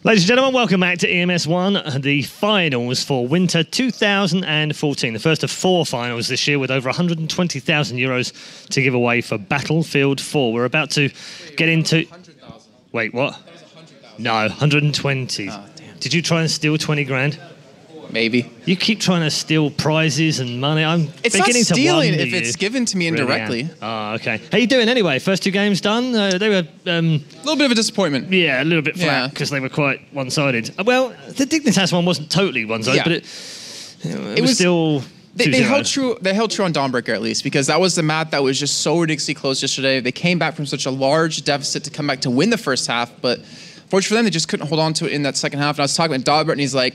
Ladies and gentlemen, welcome back to EMS 1, the finals for Winter 2014. The first of 4 finals this year with over 120,000 euros to give away for Battlefield 4. We're about to get into... Wait, what? No, 120. Oh, damn. Did you try and steal 20 grand? Maybe. You keep trying to steal prizes and money. It's not stealing if it's given to me indirectly. Really? Oh, okay. How you doing anyway? First 2 games done? They were... a little bit of a disappointment. Yeah, a little bit flat because they were quite one-sided. Well, the Dignitas one wasn't totally one-sided, but it was still... They held true on Dawnbreaker at least, because that was the map that was just so ridiculously close yesterday. They came back from such a large deficit to come back to win the first half, but fortunately for them, they just couldn't hold on to it in that second half. And I was talking with Daubert, and he's like,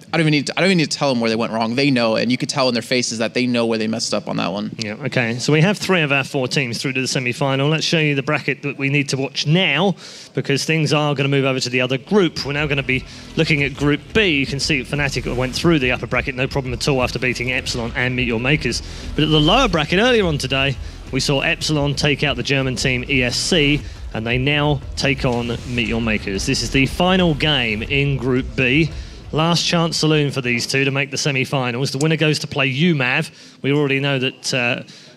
I don't even need to tell them where they went wrong. They know, and you could tell in their faces that they know where they messed up on that one. Yeah, okay. So we have 3 of our 4 teams through to the semi-final. Let's show you the bracket that we need to watch now, because things are going to move over to the other group. We're now going to be looking at Group B. You can see Fnatic went through the upper bracket, no problem at all, after beating Epsilon and MeetYourMakers. But at the lower bracket earlier on today, we saw Epsilon take out the German team ESC, and they now take on MeetYourMakers. This is the final game in Group B. Last chance saloon for these two to make the semi-finals. The winner goes to play UMAV. We already know that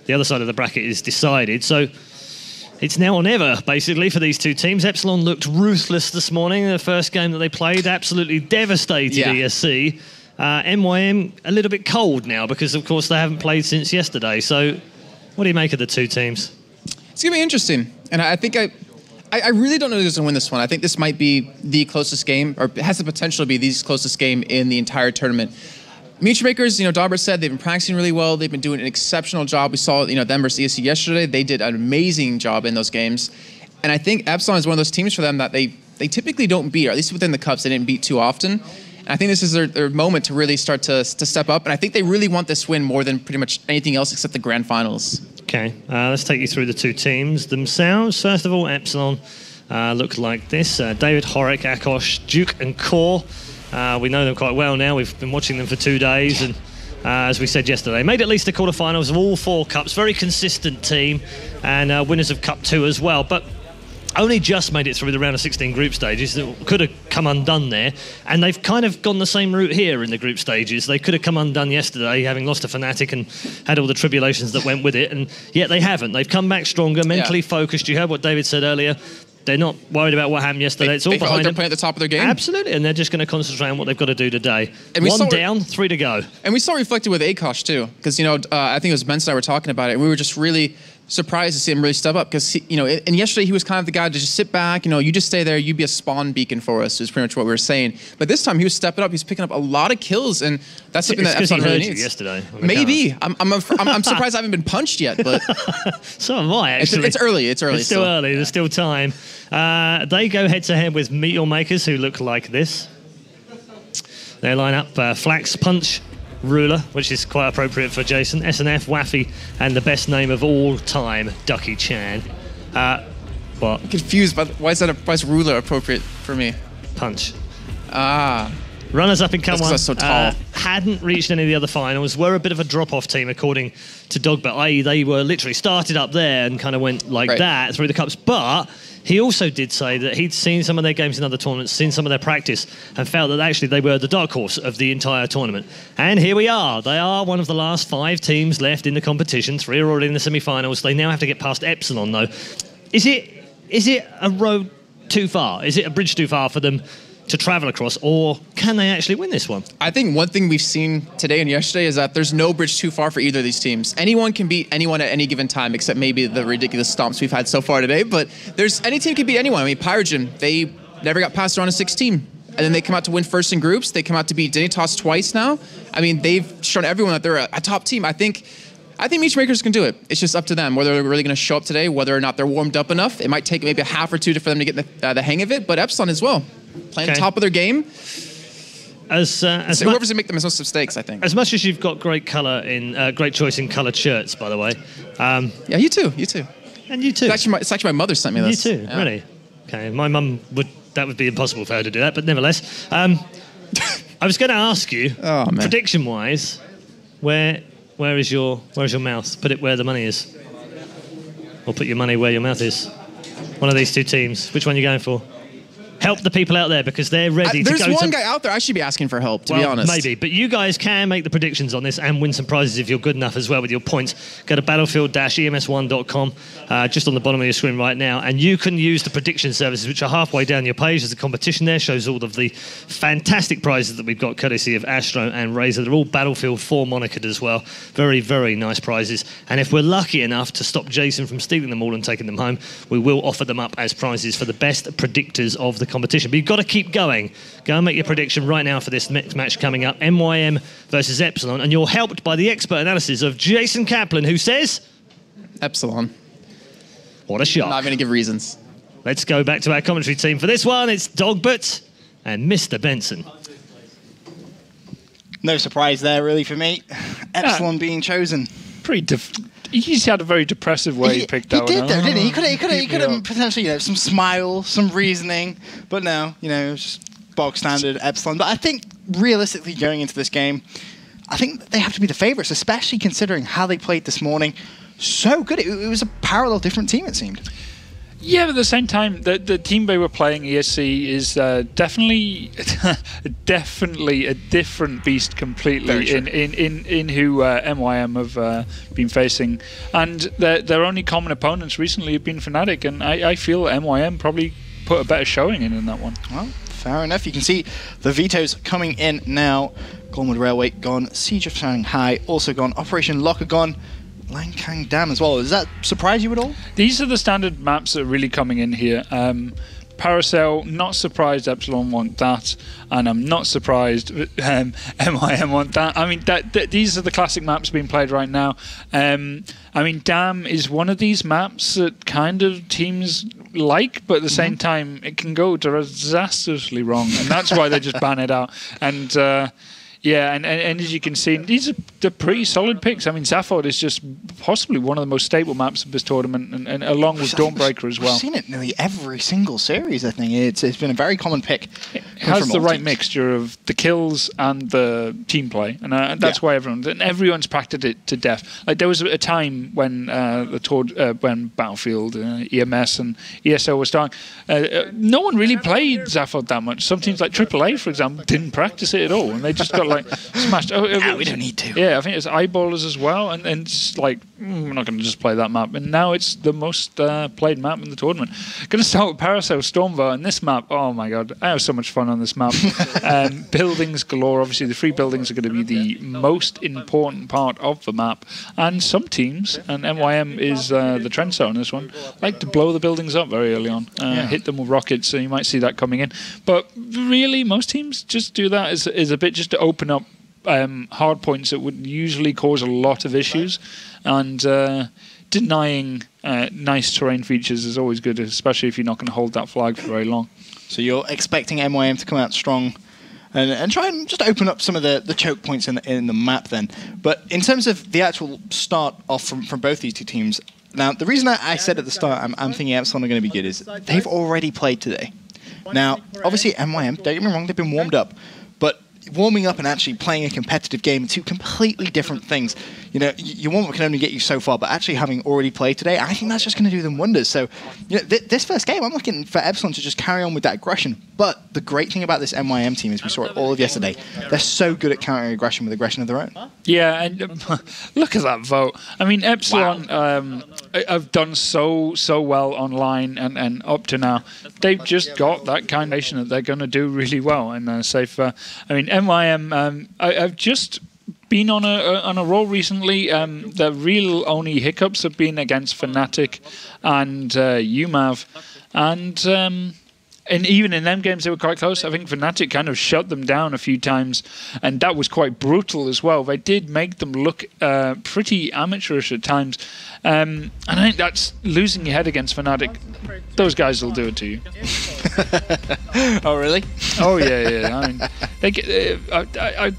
the other side of the bracket is decided. So it's now or never, basically, for these 2 teams. Epsilon looked ruthless this morning in the first game that they played. Absolutely devastated ESC. MYM a little bit cold now because, of course, they haven't played since yesterday. So what do you make of the 2 teams? It's going to be interesting. And I think I really don't know who's going to win this one. I think this might be the closest game, or has the potential to be the closest game in the entire tournament. MeetYourMakers, Daubert said they've been practicing really well. They've been doing an exceptional job. We saw, them versus ESC yesterday. They did an amazing job in those games. And I think Epsilon is one of those teams for them that they typically don't beat, or at least within the cups, they didn't beat too often. And I think this is their moment to really start to step up. And I think they really want this win more than pretty much anything else except the grand finals. Okay, let's take you through the 2 teams themselves. First of all, Epsilon look like this. David, Horik, Akosh, Duke and Core. We know them quite well now. We've been watching them for 2 days. And as we said yesterday, made at least the quarterfinals of all 4 cups. Very consistent team. And winners of Cup 2 as well. But only just made it through the round of 16 group stages. It could have come undone there. And they've kind of gone the same route here in the group stages. They could have come undone yesterday, having lost to Fnatic and had all the tribulations that went with it. And yet they haven't. They've come back stronger, mentally focused. You heard what David said earlier. They're not worried about what happened yesterday. It's all behind them. They're playing at the top of their game. Absolutely, and they're just going to concentrate on what they've got to do today. And 1 down, 3 to go. And we saw it reflected with Akosh too, because I think it was Ben and I were talking about it, and we were just really surprised to see him really step up, because and yesterday he was kind of the guy to just sit back, you just stay there, you be a spawn beason for us, is pretty much what we were saying. But this time he was stepping up, he's picking up a lot of kills, and that's something that Epsilon really needs. Yesterday. Maybe. I'm surprised I haven't been punched yet, but so am I actually. It's early. It's still early. There's still time. They go head to head with MeetYourMakers, who look like this. They line up Flax, Punch, Ruler, which is quite appropriate for Jason, SNF, Waffy, and the best name of all time, Ducky Chan. What? I'm confused, but why is Ruler appropriate for me? Punch. Runners up in Cup 1. That's so tall. Hadn't reached any of the other finals. Were a bit of a drop-off team, according to Dogbert. i.e. they were literally started up there and kind of went like that through the cups. But he also did say that he'd seen some of their games in other tournaments, seen some of their practice, and felt that actually they were the dark horse of the entire tournament. And here we are. They are one of the last 5 teams left in the competition. 3 are already in the semi-finals. They now have to get past Epsilon, though. Is it a road too far? Is it a bridge too far for them to travel across, or can they actually win this one? I think one thing we've seen today and yesterday is that there's no bridge too far for either of these teams. Anyone can beat anyone at any given time, except maybe the ridiculous stomps we've had so far today, but any team can beat anyone. I mean, Pyrogen, they never got past the round of 16, and then they come out to win first in groups. They come out to beat Dignitas twice now. I mean, they've shown everyone that they're a top team. I think MeetYourMakers can do it. It's just up to them whether they're really going to show up today, whether or not they're warmed up enough. It might take maybe a half or 2 for them to get the hang of it, but Epsilon as well. Playing top of their game. As whoever's going to make the most mistakes, I think. As much as you've got great choice in coloured shirts, by the way. Yeah, you too. And you too. It's actually my mother sent me this. You too, really? Okay, my mum that would be impossible for her to do that, but nevertheless. I was going to ask you, prediction-wise, where is your mouth? Put it where the money is. Or put your money where your mouth is. One of these 2 teams. Which one are you going for? help the people out there because they're ready to go. There's one guy out there I should be asking for help, to be honest. Maybe, but you guys can make the predictions on this and win some prizes if you're good enough as well with your points. Go to battlefield-ems1.com, just on the bottom of your screen right now, and you can use the prediction services, which are halfway down your page. There's a competition there, shows all of the fantastic prizes that we've got, courtesy of Astro and Razer. They're all Battlefield 4 monikered as well. Very, very nice prizes. And if we're lucky enough to stop Jason from stealing them all and taking them home, we will offer them up as prizes for the best predictors of the competition. But you've got to keep going. Go and make your prediction right now for this next match coming up, MYM versus Epsilon, and you're helped by the expert analysis of Jason Kaplan, who says... Epsilon. What a shot. I'm not going to give reasons. Let's go back to our commentary team for this one. It's Dogbert and Mr. Benson. No surprise there, really, for me. Epsilon being chosen. He just had a very depressive way he picked that one. He did, though, didn't he? He could have potentially, some smile, some reasoning, but no, it was just bog standard Epsilon. But I think, realistically, going into this game, I think they have to be the favourites, especially considering how they played this morning. So good. It was a parallel different team, it seemed. Yeah, but at the same time, the team they were playing, ESC, is definitely a different beast completely in who MYM have been facing. And their only common opponents recently have been Fnatic, and I feel MYM probably put a better showing in that one. Well, fair enough. You can see the vetoes coming in now. Gormwood Railway gone, Siege of Shanghai also gone, Operation Locker gone, Langkang Dam as well. Does that surprise you at all? These are the standard maps that are really coming in here. Paracel, not surprised Epsilon want that, and I'm not surprised MIM want that. I mean, these are the classic maps being played right now. I mean, Dam is one of these maps that kind of teams like, but at the same time, it can go disastrously wrong, and that's why they just ban it out. And yeah, and as you can see, these are the pretty solid picks. I mean, Zaphod is just possibly one of the most stable maps of this tournament, and along with Dawnbreaker as well. We've seen it nearly every single series, I think. It's been a very common pick. It has the right mixture of the kills and the team play, and that's why everyone's practiced it to death. Like, there was a time when when Battlefield, EMS, and ESO were starting, no one really played Zaphod that much. Some teams like AAA, for example, didn't practice it at all, and they just got smashed. We don't need to. Yeah, I think it's Eyeballers as well, and it's like, we're not going to just play that map. And now it's the most played map in the tournament. Going to start with Paracel Stormvar, and this map, oh my god, I have so much fun on this map. Buildings galore, obviously the free buildings are going to be the most important part of the map. And some teams, and MYM is the trendsetter on this one, like to blow the buildings up very early on, hit them with rockets, so you might see that coming in. But really, most teams just do that as a bit just to open up hard points that would usually cause a lot of issues, and denying nice terrain features is always good, especially if you're not going to hold that flag for very long. So you're expecting MYM to come out strong and try and just open up some of the choke points in the map then. But in terms of the actual start off from both these two teams, now the reason I said at the start I'm thinking Epsilon are going to be good is they've already played today. Now, obviously MYM, don't get me wrong, they've been warmed up, but warming up and actually playing a competitive game are two completely different things. Your warm-up can only get you so far, but actually having already played today, I think that's just going to do them wonders. So, this first game, I'm looking for Epsilon to just carry on with that aggression. But the great thing about this MYM team is we saw it all of yesterday. They're so good at countering aggression with aggression of their own. Yeah, and look at that vote. I mean, Epsilon have done so well online and up to now. They've just got that combination that they're going to do really well. And safe. I mean, MYM, I've just been on a roll recently. The real only hiccups have been against Fnatic and UMAV, and even in them games they were quite close. I think Fnatic kind of shut them down a few times, and that was quite brutal as well. They did make them look pretty amateurish at times, and I think that's losing your head against Fnatic. Those guys will do it to you. Oh, really? Oh, yeah. I mean, I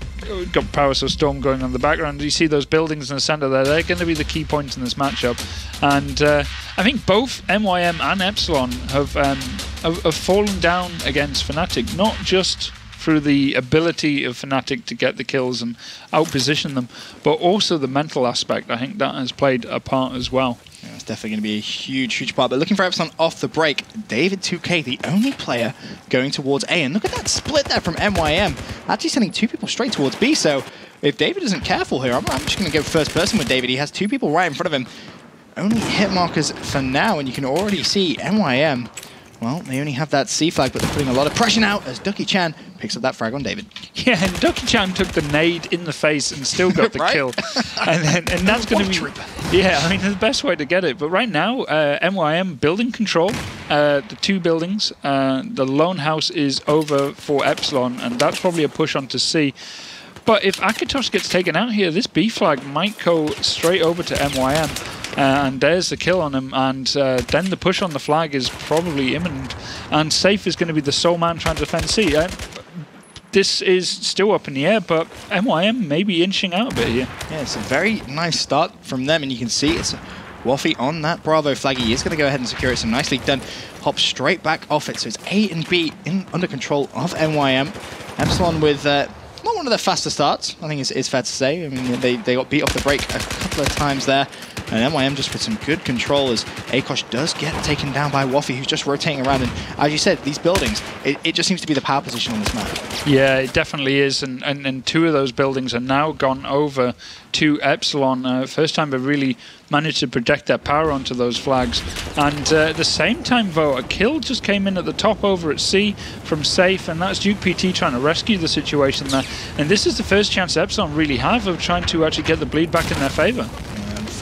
got Paracel Storm going on in the background. You see those buildings in the centre there. They're going to be the key points in this matchup. And I think both MYM and Epsilon have fallen down against Fnatic, not just through the ability of Fnatic to get the kills and outposition them, but also the mental aspect. I think that has played a part as well. It's definitely going to be a huge, huge part. But looking for Epsilon off the break, David 2K, the only player going towards A. And look at that split there from MYM. Actually sending 2 people straight towards B. So if David isn't careful here, I'm just going to go first person with David. He has 2 people right in front of him. Only hit markers for now, and you can already see MYM. Well, they only have that C flag, but they're putting a lot of pressure now as Ducky Chan picks up that frag on David. Yeah, and Ducky Chan took the nade in the face and still got the kill. And that's going to be... Yeah, I mean, the best way to get it. But right now, MYM building control, the 2 buildings. The lone house is over for Epsilon, and that's probably a push on to C. But if Akatosh gets taken out here, this B flag might go straight over to MYM. And there's the kill on him, and then the push on the flag is probably imminent. And Safe is going to be the sole man trying to defend C. This is still up in the air, but MYM may be inching out a bit here. Yeah, it's a very nice start from them, and you can see it's Waffy on that Bravo flag. He is going to go ahead and secure it, so nicely done. Hop straight back off it, so it's A and B under control of MYM. Epsilon with... not one of their faster starts, I think it's fair to say. I mean, they got beat off the break a couple of times there. And MYM just with some good control as Akosh does get taken down by Waffy, who's just rotating around. And as you said, these buildings, it just seems to be the power position on this map. Yeah, it definitely is. And 2 of those buildings are now gone over to Epsilon. First time they've really managed to project their power onto those flags. And at the same time, though, a kill just came in at the top over at C from Safe, and that's Duke PT trying to rescue the situation there. And this is the first chance Epsilon really have of trying to actually get the bleed back in their favor.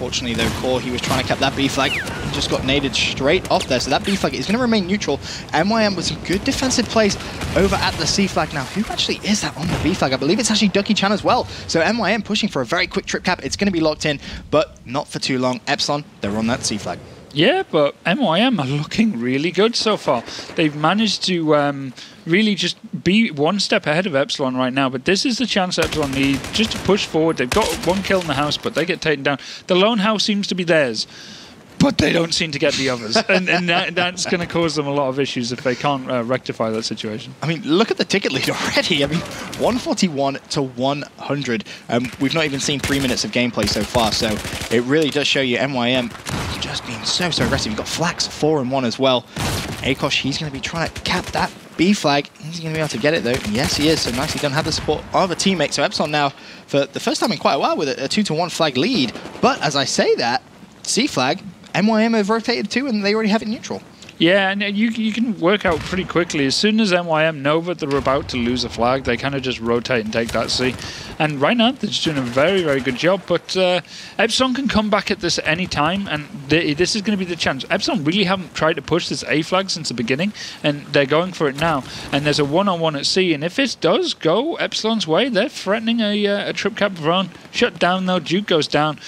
Unfortunately, though, Core, he was trying to cap that B flag. He just got naded straight off there, so that B flag is going to remain neutral. MYM with some good defensive plays over at the C flag. Now, who actually is that on the B flag? I believe it's actually Ducky Chan as well. So MYM pushing for a very quick trip cap. It's going to be locked in, but not for too long. Epsilon, they're on that C flag. Yeah, but MYM are looking really good so far. They've managed to really just be one step ahead of Epsilon right now, but this is the chance Epsilon need just to push forward. They've got 1 kill in the house, but they get taken down. The lone house seems to be theirs, but they don't seem to get the others, and that's going to cause them a lot of issues if they can't rectify that situation. I mean, look at the ticket lead already. I mean, 141 to 100. We've not even seen 3 minutes of gameplay so far, so it really does show you MYM just being so aggressive. You've got Flax 4 and 1 as well. Akosh, he's going to be trying to cap that B flag. Is he going to be able to get it, though? Yes, he is. So nicely done. Have the support of a teammate. So Epsilon now, for the first time in quite a while, with a 2-to-1 flag lead. But as I say that, C flag, MYM have rotated too, and they already have it neutral. Yeah, and you can work out pretty quickly. As soon as MYM know that they're about to lose a flag, they kind of just rotate and take that C. And right now, they're just doing a very, very good job. But Epsilon can come back at this at any time, and this is going to be the chance. Epsilon really haven't tried to push this A flag since the beginning, and they're going for it now. And there's a 1-on-1 at C, and if it does go Epsilon's way, they're threatening a trip cap of their own. Shut down, though. Duke goes down.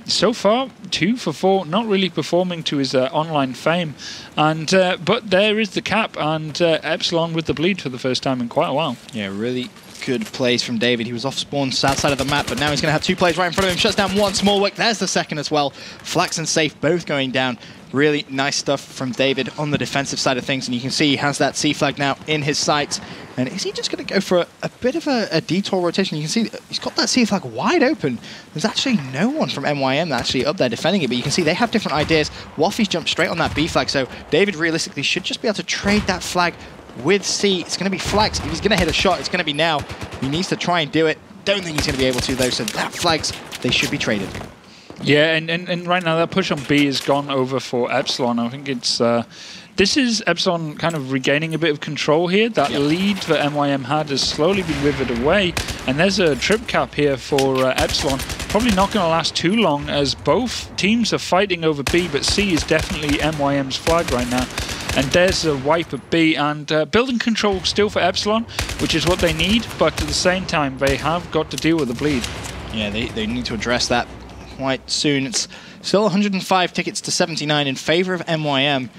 So far, 2 for 4, not really performing to his online fame. And but there is the cap, and Epsilon with the bleed for the first time in quite a while. Yeah, really good plays from David. He was off spawn south side of the map, but now he's going to have 2 plays right in front of him. Shuts down 1 small wick. There's the second as well. Flax and Safe both going down. Really nice stuff from David on the defensive side of things, and you can see he has that C flag now in his sights. And is he just going to go for a bit of a detour rotation? You can see he's got that C flag wide open. There's actually no one from MYM actually up there defending it, but you can see they have different ideas. Waffy's jumped straight on that B flag, so David realistically should just be able to trade that flag with C. It's going to be Flax. If he's going to hit a shot, it's going to be now. He needs to try and do it. Don't think he's going to be able to, though, so that flags, they should be traded. Yeah, and right now that push on B has gone over for Epsilon. I think it's... this is Epsilon kind of regaining a bit of control here. That lead that MYM had has slowly been withered away. And there's a trip cap here for Epsilon. Probably not going to last too long as both teams are fighting over B, but C is definitely MYM's flag right now. And there's a wipe at B, and building control still for Epsilon, which is what they need, but at the same time, they have got to deal with the bleed. Yeah, they need to address that quite soon. It's still 105 tickets to 79 in favor of MYM,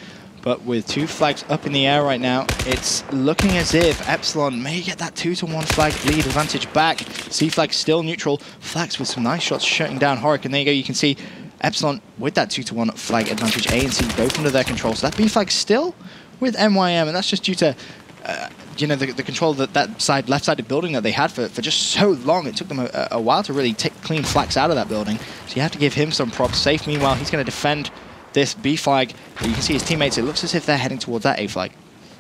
but with 2 flags up in the air right now, it's looking as if Epsilon may get that 2-to-1 flag lead advantage back. C flag still neutral. Flags with some nice shots shutting down Horik, and there you go, you can see Epsilon with that 2-to-1 flag advantage. A and C both under their control, so that B flag still with MYM, and that's just due to you know, the control of that side, left-sided building that they had for just so long. It took them a while to really take clean Flax out of that building. So you have to give him some props. Safe, meanwhile, he's going to defend this B flag. You can see his teammates. It looks as if they're heading towards that A flag.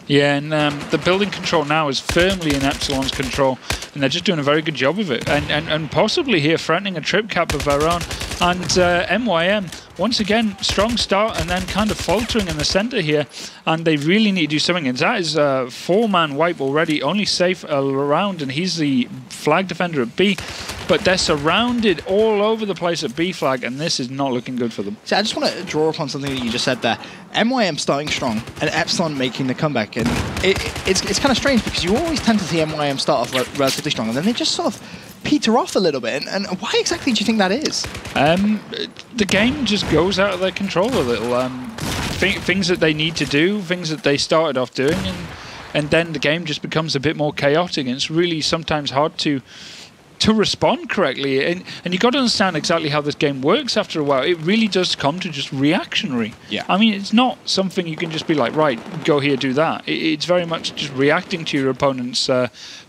Yeah, and the building control now is firmly in Epsilon's control, and they're just doing a very good job of it, and possibly here threatening a trip cap of their own. And MYM, once again, strong start and then kind of faltering in the center here, and they really need to do something. And that is a 4-man wipe already, only safe around, and he's the flag defender at B. But they're surrounded all over the place at B flag, and this is not looking good for them. So I just want to draw upon something that you just said there. MYM starting strong, and Epsilon making the comeback. And it's kind of strange, because you always tend to see MYM start off relatively strong, and then they just sort of peter off a little bit. And why exactly do you think that is? The game just goes out of their control a little. Things that they need to do, things that they started off doing, and then the game just becomes a bit more chaotic, and it's really sometimes hard to respond correctly, and you got to understand exactly how this game works after a while. It really does come to just reactionary. Yeah. I mean, it's not something you can just be like, right, go here, do that. It's very much just reacting to your opponent's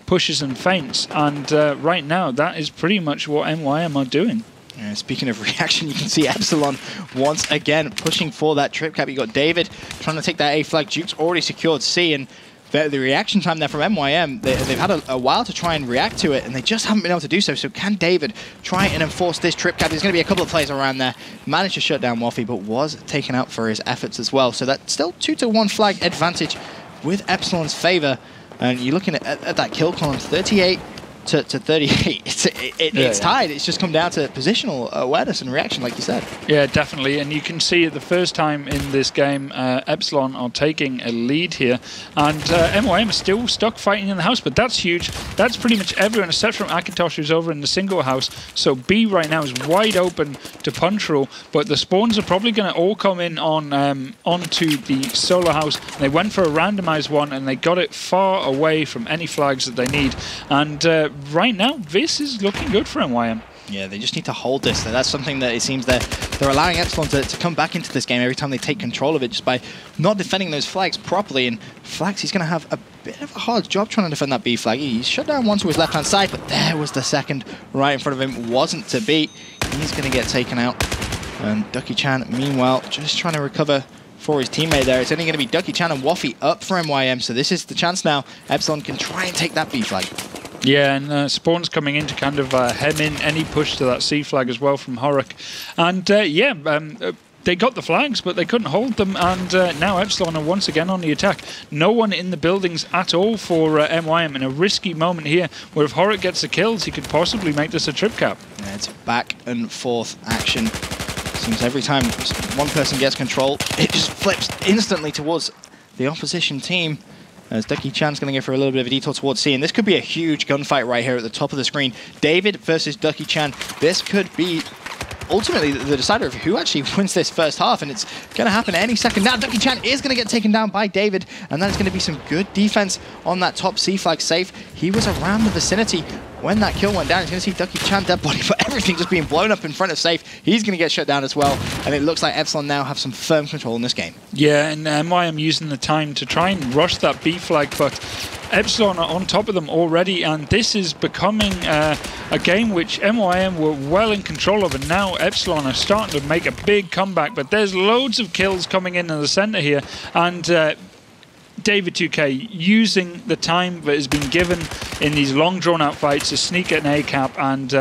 pushes and feints, and right now that is pretty much what MYM are doing. Speaking of reaction, you can see Epsilon once again pushing for that trip cap. You got David trying to take that A flag. Duke's already secured C, and the reaction time there from MYM, they've had a while to try and react to it, and they just haven't been able to do so. So can David try and enforce this trip cap? There's going to be a couple of players around there. Managed to shut down Waffy, but was taken out for his efforts as well. So that's still 2-1 flag advantage with Epsilon's favor. And you're looking at that kill column, 38 to 38. It's tied. It's just come down to positional awareness and reaction, like you said. Yeah, definitely. And you can see it the first time in this game, Epsilon are taking a lead here. And MYM are still stuck fighting in the house, but that's huge. That's pretty much everyone except from Akitosh, who's over in the single house. So B right now is wide open to punch roll, but the spawns are probably going to all come in on onto the solo house. They went for a randomized one, and they got it far away from any flags that they need. And right now, this is looking good for MYM. Yeah, they just need to hold this. That's something that it seems they're allowing Epsilon to come back into this game every time they take control of it, just by not defending those flags properly. And Flax, he's going to have a bit of a hard job trying to defend that B flag. He's shut down one to his left-hand side, but there was the second right in front of him. Wasn't to beat. He's going to get taken out. And Ducky Chan, meanwhile, just trying to recover for his teammate there. It's only going to be Ducky Chan and Waffy up for MYM, so this is the chance now. Epsilon can try and take that B flag. Yeah, and Spawn's coming in to kind of hem in any push to that C flag as well from Horrok. And they got the flags, but they couldn't hold them, and now Epsilon are once again on the attack. No one in the buildings at all for MYM in a risky moment here, where if Horrok gets the kills, he could possibly make this a trip cap. Yeah, it's back and forth action. Seems every time one person gets control, it just flips instantly towards the opposition team. As Ducky Chan's going to go for a little bit of a detour towards C, and this could be a huge gunfight right here at the top of the screen. David versus Ducky Chan. This could be ultimately the decider of who actually wins this first half, and it's going to happen any second now. Ducky Chan is going to get taken down by David, and that is going to be some good defense on that top C flag safe. He was around the vicinity when that kill went down. He's going to see Ducky Chan dead body, but everything just being blown up in front of safe. He's going to get shut down as well, and it looks like Epsilon now have some firm control in this game. Yeah, and MYM using the time to try and rush that B flag, but Epsilon are on top of them already, and this is becoming a game which MYM were well in control of, and now Epsilon are starting to make a big comeback. But there's loads of kills coming in the center here, and David 2K using the time that has been given in these long drawn-out fights to sneak an A cap, and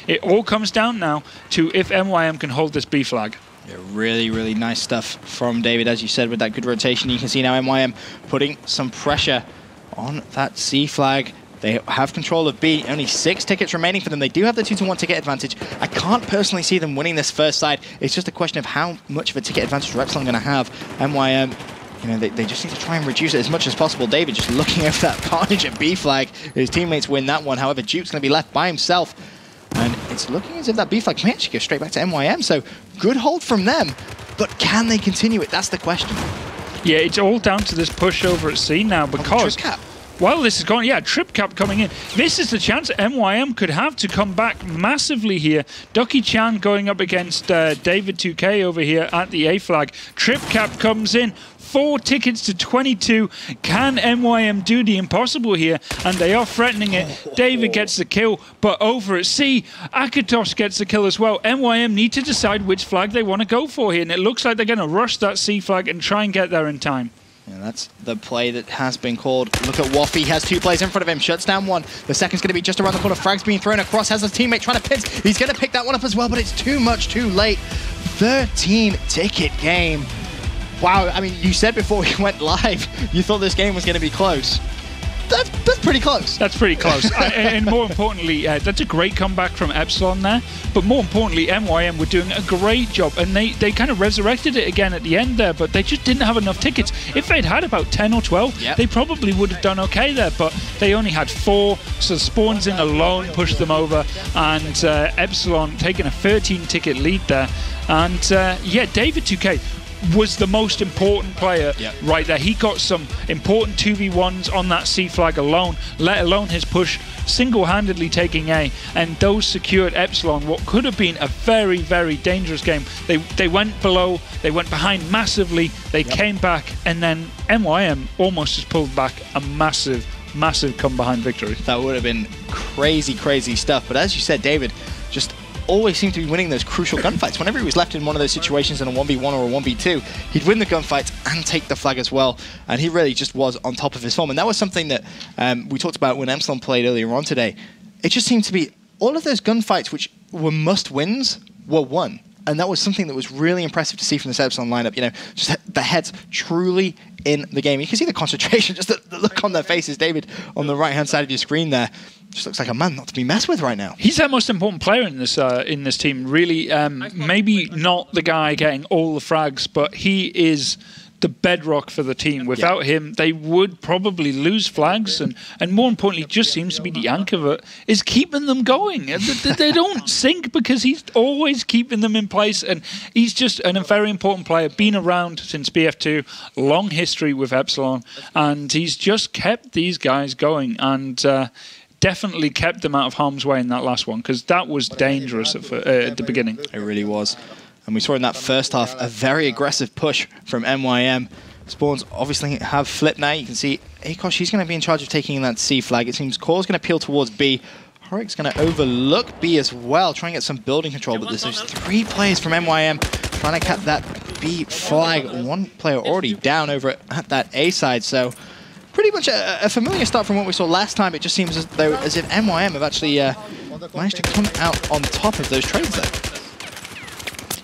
it all comes down now to if MYM can hold this B flag. Yeah, really, really nice stuff from David, as you said, with that good rotation. You can see now MYM putting some pressure on that C flag. They have control of B. Only 6 tickets remaining for them. They do have the 2-1 ticket advantage. I can't personally see them winning this first side. It's just a question of how much of a ticket advantage are Epsilon going to have. MYM, you know, they just need to try and reduce it as much as possible. David just looking over that carnage at B flag. His teammates win that one. However, Duke's going to be left by himself. And it's looking as if that B flag may actually go straight back to MYM. So good hold from them. But can they continue it? That's the question. Yeah, it's all down to this push over at C now, because Well, this is going, yeah, trip cap coming in. This is the chance MYM could have to come back massively here. Ducky Chan going up against David 2K over here at the A flag. Trip cap comes in. 4 tickets to 22. Can MYM do the impossible here? And they are threatening it. David gets the kill, but over at C, Akatosh gets the kill as well. MYM need to decide which flag they want to go for here, and it looks like they're going to rush that C flag and try and get there in time. Yeah, that's the play that has been called. Look at Waffy, has 2 players in front of him, shuts down 1. The second's going to be just around the corner. Frag's being thrown across, has a teammate trying to pinch. He's going to pick that one up as well, but it's too much, too late. 13-ticket game. Wow, I mean, you said before we went live, you thought this game was going to be close. That's pretty close. That's pretty close. And more importantly, that's a great comeback from Epsilon there. But more importantly, MYM were doing a great job. And they kind of resurrected it again at the end there, but they just didn't have enough tickets. If they'd had about 10 or 12, they probably would have done okay there. But they only had 4, so Spawns in alone pushed them over. And Epsilon taking a 13-ticket lead there. And yeah, David 2K was the most important player right there. He got some important 2v1s on that C flag alone, let alone his push, single-handedly taking A, and those secured Epsilon what could have been a very, very dangerous game. They went below, they went behind massively, they came back, and then MYM almost just pulled back a massive come-behind victory. That would have been crazy, crazy stuff. But as you said, David just always seemed to be winning those crucial gunfights. Whenever he was left in one of those situations in a 1v1 or a 1v2, he'd win the gunfights and take the flag as well. And he really just was on top of his form. And that was something that we talked about when Epsilon played earlier on today. It just seemed to be all of those gunfights which were must-wins were won. And that was something that was really impressive to see from this Epsilon lineup. You know, just the heads truly in the game. You can see the concentration, just the look on their faces. David on the right-hand side of your screen there just looks like a man not to be messed with right now. He's their most important player in this team. Really, maybe not the guy getting all the frags, but he is the bedrock for the team. Without him, they would probably lose flags, and more importantly, just seems to be the anchor that is keeping them going. They don't sink because he's always keeping them in place, and he's just a very important player, been around since BF2, long history with Epsilon, and he's just kept these guys going, and definitely kept them out of harm's way in that last one, because that was dangerous at the beginning. It really was. And we saw in that first half a very aggressive push from MYM. Spawns obviously have flipped now. You can see Akosh, he's going to be in charge of taking that C flag. It seems Core's going to peel towards B. Horik's going to overlook B as well, try and get some building control. But there's 3 players from MYM trying to cut that B flag. 1 player already down over at that A side. So pretty much a familiar start from what we saw last time. It just seems as if MYM have actually managed to come out on top of those trades there.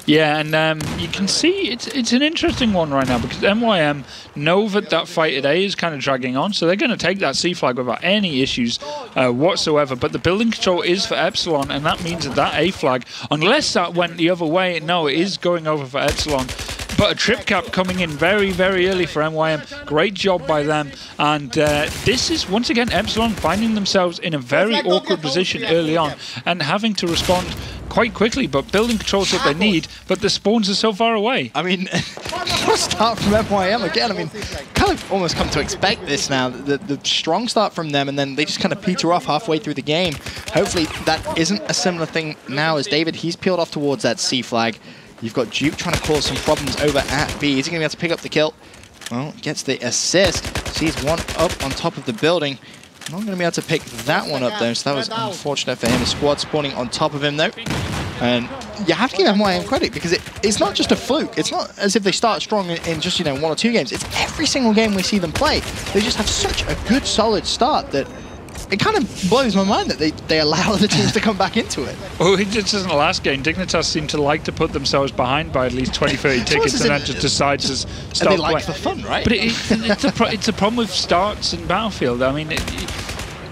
Yeah, and you can see it's an interesting one right now because MYM know that fight at A is kind of dragging on, so they're going to take that C flag without any issues whatsoever. But the building control is for Epsilon, and that means that A flag, unless that went the other way, no, it is going over for Epsilon. But a trip cap coming in very, very early for MYM. Great job by them. And this is, once again, Epsilon finding themselves in a very awkward position early on and having to respond quite quickly. But building control is what they need, but the spawns are so far away. I mean, start from MYM again. I mean, kind of almost come to expect this now. The strong start from them, and then they just kind of peter off halfway through the game. Hopefully that isn't a similar thing now as David. He's peeled off towards that C flag. You've got Duke trying to cause some problems over at B. Is he going to be able to pick up the kill? Well, gets the assist. Sees 1 up on top of the building. Not going to be able to pick that one up, though, so that was unfortunate for him. A squad spawning on top of him, though. And you have to give MYM credit, because it's not just a fluke. It's not as if they start strong in just, 1 or 2 games. It's every single game we see them play. They just have such a good, solid start that it kind of blows my mind that they allow other teams to come back into it. Well, it just isn't the last game. Dignitas seem to like to put themselves behind by at least 20, 30 tickets and then just decide to start they like the fun, right? But it's a problem with starts in Battlefield. I mean,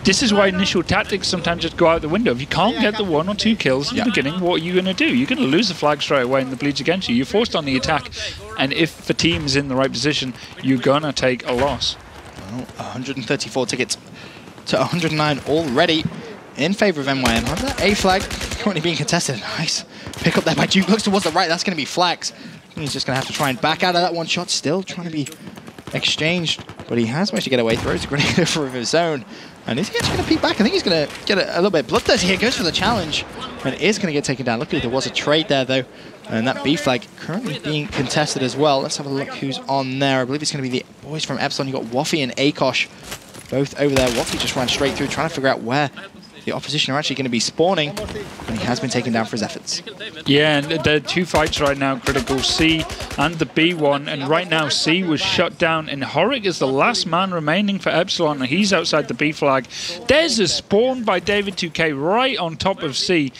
this is why initial tactics sometimes just go out the window. If you can't get the 1 or 2 kills in the beginning, what are you going to do? You're going to lose the flag straight away and the bleeds against you. You're forced on the attack, and if the team is in the right position, you're going to take a loss. Well, 134 tickets to 109 already in favor of MYM. That A flag currently being contested. Nice pick up there by Duke. Looks towards the right. That's going to be flags. He's just going to have to try and back out of that one shot. Still trying to be exchanged but he has managed to get away, throws a grenade over of his own. And is he actually going to peek back? I think he's going to get a little bit bloodthirsty here. Goes for the challenge and is going to get taken down. Luckily, there was a trade there, though. And that B flag currently being contested as well. Let's have a look who's on there. I believe it's going to be the boys from Epsilon. You've got Waffy and Akosh both over there. Waffy just ran straight through, trying to figure out where the opposition are actually going to be spawning, and he has been taken down for his efforts. Yeah, and there are 2 fights right now, critical, C and the B one, and right now C was shut down, and Horik is the last man remaining for Epsilon, and he's outside the B flag. There's a spawn by David2K right on top of C,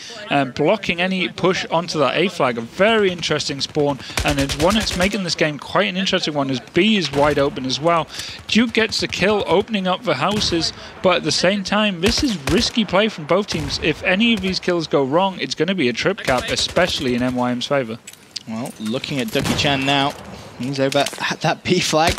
blocking any push onto that A flag. A very interesting spawn, and it's one that's making this game quite an interesting one, as B is wide open as well. Duke gets the kill, opening up the houses, but at the same time, this is risky play from both teams. If any of these kills go wrong, it's going to be a trip cap, especially in MYM's favor. Well, looking at Ducky Chan now, he's over at that B flag.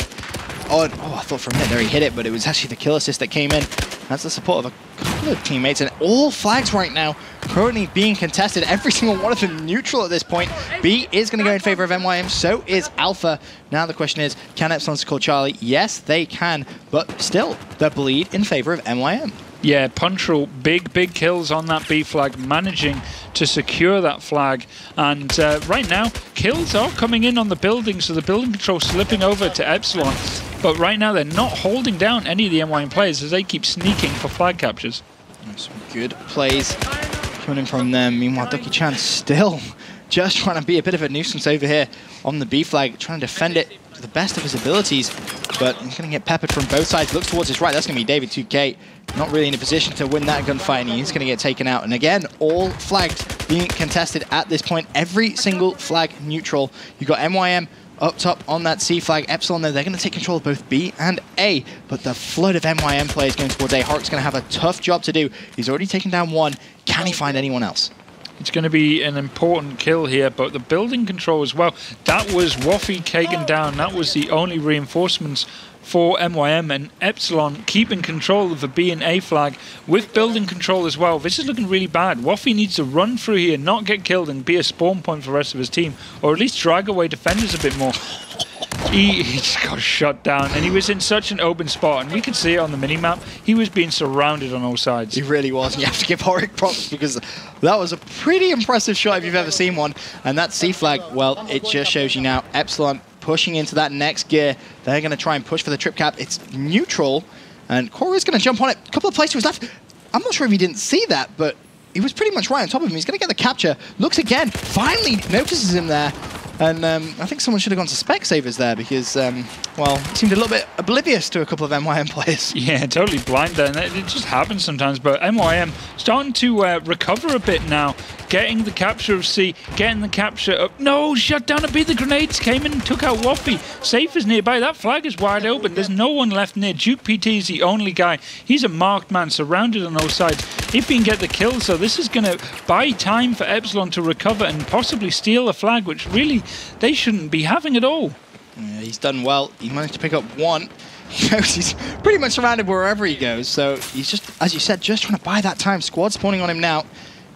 Oh, I thought for a minute there he hit it, but it was actually the kill assist that came in. That's the support of a couple of teammates, and all flags right now currently being contested. Every single one of them neutral at this point. B is going to go in favor of MYM, so is Alpha. Now the question is, can Epsilon score Charlie? Yes, they can, but still, the bleed in favor of MYM. Yeah, Punchal, big kills on that B flag, managing to secure that flag. And right now, kills are coming in on the building, so the building control slipping over to Epsilon. But right now, they're not holding down any of the MYM players as they keep sneaking for flag captures. Some good plays coming from them. Meanwhile, Ducky Chan still just trying to be a bit of a nuisance over here on the B flag, trying to defend it to the best of his abilities. But he's going to get peppered from both sides. Looks towards his right. That's going to be David2K. Not really in a position to win that gunfight, and he's going to get taken out. And again, all flags being contested at this point. Every single flag neutral. You've got MYM up top on that C flag. Epsilon, though, they're going to take control of both B and A. But the flood of MYM players going towards A. Horik's going to have a tough job to do. He's already taken down one. Can he find anyone else? It's going to be an important kill here, but the building control as well. That was Waffy taken down. That was the only reinforcements for MYM, and Epsilon keeping control of the B and A flag with building control as well. This is looking really bad. Waffy needs to run through here, not get killed, and be a spawn point for the rest of his team, or at least drag away defenders a bit more. He just got shut down, and he was in such an open spot, and we could see it on the mini-map. He was being surrounded on all sides. He really was, and you have to give Horik props, because that was a pretty impressive shot if you've ever seen one. And that C flag, well, it just shows you now, Epsilon pushing into that next gear. They're going to try and push for the trip cap. It's neutral, and Corey is going to jump on it. A couple of places to his left. I'm not sure if he didn't see that, but he was pretty much right on top of him. He's going to get the capture. Looks again. Finally notices him there. And I think someone should have gone to Specsavers there because, well, he seemed a little bit oblivious to a couple of MYM players. Yeah, totally blind there. And it just happens sometimes. But MYM starting to recover a bit now. Getting the capture of C, getting the capture up. No, shut down a B. The grenades came in and took out Waffy. Safe is nearby. That flag is wide open. There's no one left near. Duke PT is the only guy. He's a marked man, surrounded on all sides. If he can get the kill, so this is going to buy time for Epsilon to recover and possibly steal a flag, which really they shouldn't be having at all. Yeah, he's done well. He managed to pick up one. He's pretty much surrounded wherever he goes. So he's just, as you said, just trying to buy that time. Squad spawning on him now.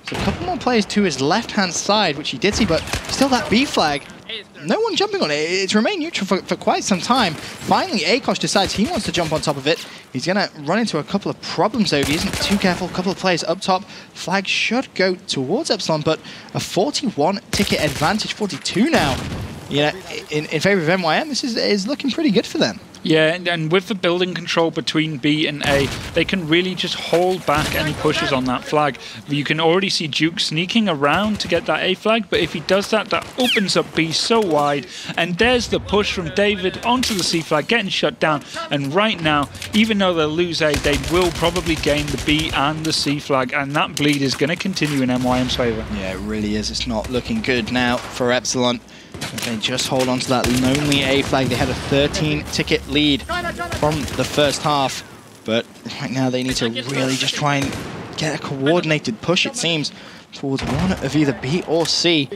So a couple more players to his left-hand side, which he did see, but still that B flag. No one jumping on it. It's remained neutral for quite some time. Finally, Akosh decides he wants to jump on top of it. He's going to run into a couple of problems, though. He isn't too careful. A couple of players up top. Flag should go towards Epsilon, but a 41 ticket advantage, 42 now. You know, in favor of MYM, this is looking pretty good for them. Yeah, and with the building control between B and A, they can really just hold back any pushes on that flag. You can already see Duke sneaking around to get that A flag, but if he does that, that opens up B so wide. And there's the push from David onto the C flag, getting shut down. And right now, even though they'll lose A, they will probably gain the B and the C flag, and that bleed is going to continue in MYM's favor. Yeah, it really is. It's not looking good now for Epsilon. If they just hold on to that lonely A flag, they had a 13-ticket lead from the first half. But right now they need to really just try and get a coordinated push, it seems, towards one of either B or C.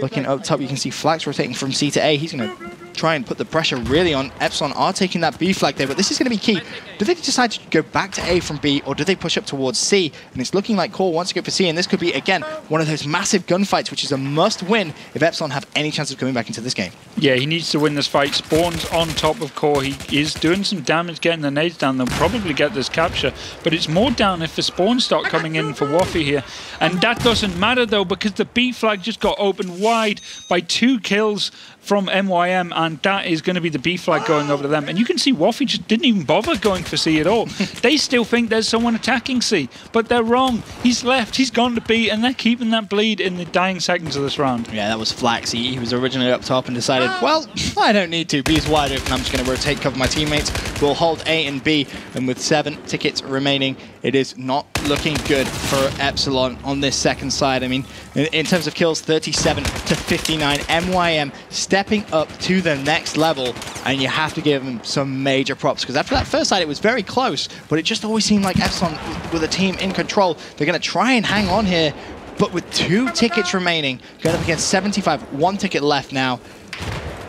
Looking up top, you can see Flax rotating from C to A. He's going to try and put the pressure really on. Epsilon are taking that B flag there, but this is going to be key. Do they decide to go back to A from B, or do they push up towards C? And it's looking like Core wants to go for C, and this could be, again, one of those massive gunfights, which is a must-win if Epsilon have any chance of coming back into this game. Yeah, he needs to win this fight. Spawn's on top of Core. He is doing some damage getting the nades down. They'll probably get this capture, but it's more down if the Spawns start coming in for Waffy here. And that doesn't matter, though, because the B flag just got opened wide by 2 kills from MYM, and that is going to be the B flag going over to them. And you can see Waffy just didn't even bother going for C at all. They still think there's someone attacking C, but they're wrong. He's left, he's gone to B, and they're keeping that bleed in the dying seconds of this round. Yeah, that was Flax. He was originally up top and decided, well, I don't need to. B's wide open. I'm just going to rotate, cover my teammates. We'll hold A and B, and with 7 tickets remaining, it is not looking good for Epsilon on this second side. I mean, in terms of kills, 37 to 59. MYM stepping up to the next level, and you have to give them some major props, because after that first side, it was very close, but it just always seemed like Epsilon, with a team in control, they're going to try and hang on here, but with 2 tickets remaining, going up against 75, 1 ticket left now,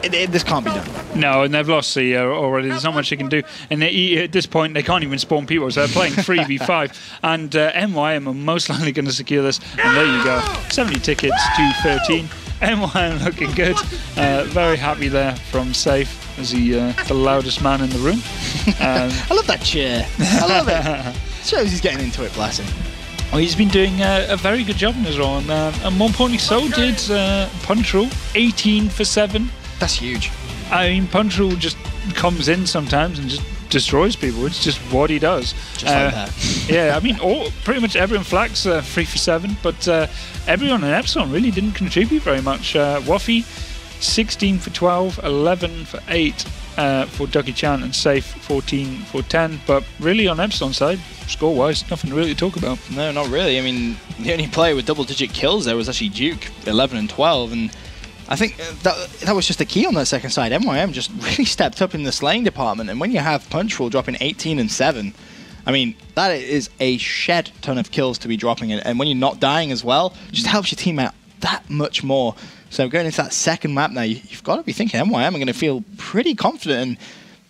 this can't be done. No, and they've lost C already. There's not much they can do. And at this point, they can't even spawn people, so they're playing 3v5. And MYM are most likely going to secure this. And there you go. 70 tickets to 13. MYM looking good. Very happy there from Safe, as he the loudest man in the room. I love that cheer. I love it. Shows he's getting into it, bless him. Well, he's been doing a very good job in his role. And more importantly, so did Punchroll. 18 for 7. That's huge. I mean, Punchroll just comes in sometimes and just destroys people. It's just what he does. Just like that. Yeah, I mean, pretty much everyone Flax 3 for 7, but everyone in Epsilon really didn't contribute very much. Waffy, 16 for 12, 11 for 8 for Ducky Chan, and Safe, 14 for 10. But really, on Epsilon side, score-wise, nothing really to talk about. No, not really. I mean, the only player with double-digit kills there was actually Duke, 11 and 12, and I think that was just the key on that second side. MYM just really stepped up in the slaying department, and when you have Punchroll dropping 18 and 7, I mean, that is a shed ton of kills to be dropping, and when you're not dying as well, it just helps your team out that much more. So going into that second map now, you've got to be thinking MYM are going to feel pretty confident, and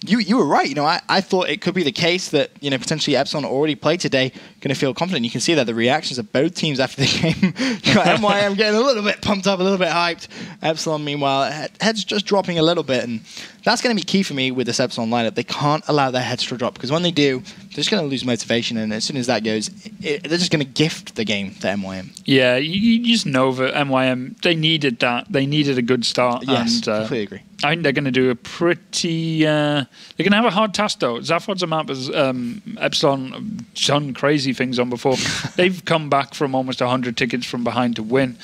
you were right. You know, I thought it could be the case that, you know, potentially Epsilon already played today, going to feel confident. You can see that the reactions of both teams after the game. You got MYM getting a little bit pumped up, a little bit hyped. Epsilon, meanwhile, heads just dropping a little bit, and that's going to be key for me with this Epsilon lineup. They can't allow their heads to drop, because when they do, they're just going to lose motivation, and as soon as that goes, they're just going to gift the game to MYM. Yeah, you just know that MYM, they needed that. They needed a good start. Yes, and, completely agree. I think they're going to do a pretty... they're going to have a hard task, though. Zaphod's a map as Epsilon done crazy things on before. They've come back from almost 100 tickets from behind to win.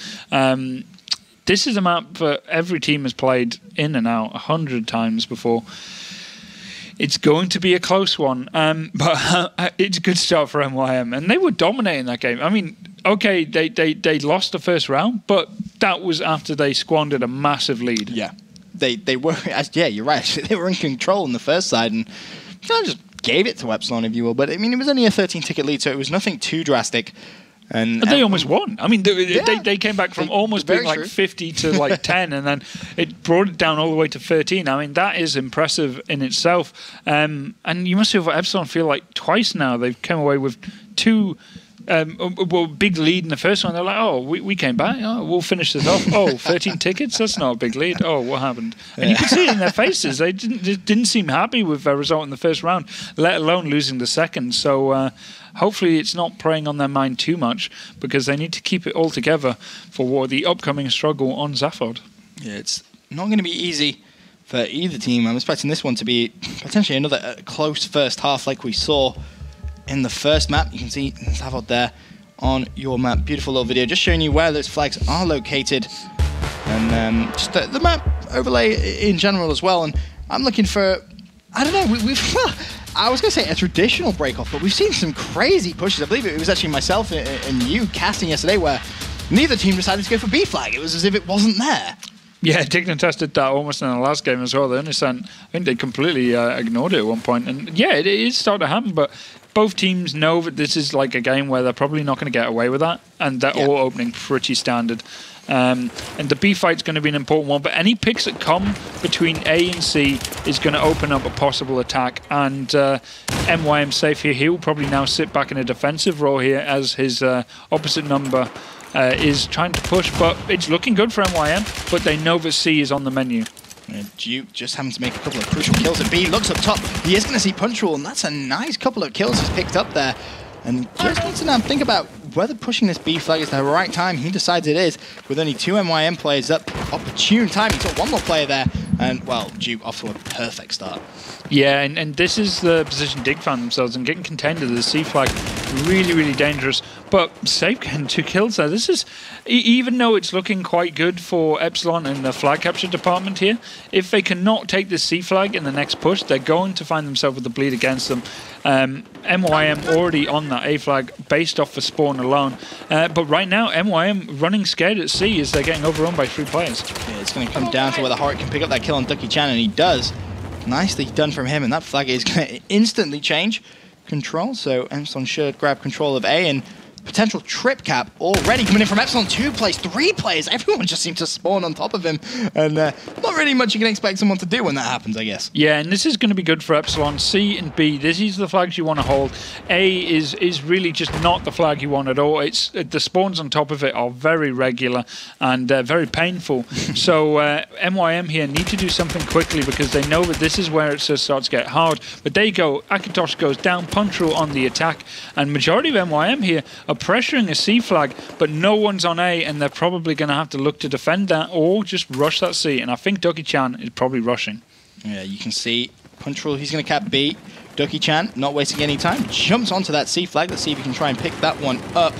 This is a map that every team has played in and out 100 times before. It's going to be a close one, but it's a good start for MYM, and they were dominating that game. I mean, okay, they lost the first round, but that was after they squandered a massive lead. Yeah. They were, yeah, you're right. They were in control in the first side, and just gave it to Epsilon, if you will. But I mean, it was only a 13-ticket lead, so it was nothing too drastic. And they almost won. I mean, they came back from almost being like 50 to like 10, and then it brought it down all the way to 13. I mean, that is impressive in itself. And you must have Epsilon feel like twice now they've come away with 2. Big lead in the first one. They're like, oh, we came back. Oh, we'll finish this off. Oh, 13 tickets? That's not a big lead. Oh, what happened? And you can see it in their faces. They didn't seem happy with their result in the first round, let alone losing the second. So hopefully it's not preying on their mind too much, because they need to keep it all together for the upcoming struggle on Zaphod. Yeah, it's not going to be easy for either team. I'm expecting this one to be potentially another close first half like we saw in the first map. You can see Zaphod there on your map. Beautiful little video just showing you where those flags are located, and just the map overlay in general as well. And I'm looking for, I don't know, we've I was going to say a traditional break-off, but we've seen some crazy pushes. I believe it was actually myself and you casting yesterday where neither team decided to go for B flag. It was as if it wasn't there. Yeah, Dignan tested that almost in the last game as well. They only sent, I think they completely ignored it at one point. And yeah, it is starting to happen, but both teams know that this is like a game where they're probably not going to get away with that, and they're all opening pretty standard. And the B fight's going to be an important one, but any picks that come between A and C is going to open up a possible attack. And MYM safe here. He will probably now sit back in a defensive role here as his opposite number is trying to push, but it's looking good for MYM, but they know that C is on the menu. Duke just having to make a couple of crucial kills at B. Looks up top. He is going to see punch roll, and that's a nice couple of kills he's picked up there. And just needs to now think about whether pushing this B flag is the right time. He decides it is, with only 2 MYM players up. Opportune time. He took one more player there, and, well, Duke off to a perfect start. Yeah, and this is the position Dig found themselves in, getting contained to the C flag. Really, really dangerous. But safe getting 2 kills there. This is, even though it's looking quite good for Epsilon in the flag capture department here, if they cannot take the C flag in the next push, they're going to find themselves with the bleed against them. MYM already on that A flag based off the spawn alone. But right now, MYM running scared at C as they're getting overrun by 3 players. Yeah, it's going to come down to whether Horik can pick up that kill on Ducky Chan, and he does. Nicely done from him, and that flag is going to instantly change control. So Epsilon should grab control of A, and potential trip cap already coming in from Epsilon. 2 players, 3 players. Everyone just seems to spawn on top of him, and not really much you can expect someone to do when that happens, I guess. Yeah, and this is going to be good for Epsilon. C and B, this is the flags you want to hold. A is really just not the flag you want at all. It's the spawns on top of it are very regular and very painful. So MYM here need to do something quickly because they know that this is where it starts to get hard. But there you go. Akatosh goes down, punch roll on the attack, and majority of MYM here are pressuring a C flag, but no one's on A, and they're probably going to have to look to defend that or just rush that C. And I think Ducky Chan is probably rushing. Yeah, you can see punch roll. He's going to cap B. Ducky Chan, not wasting any time, jumps onto that C flag. Let's see if he can try and pick that one up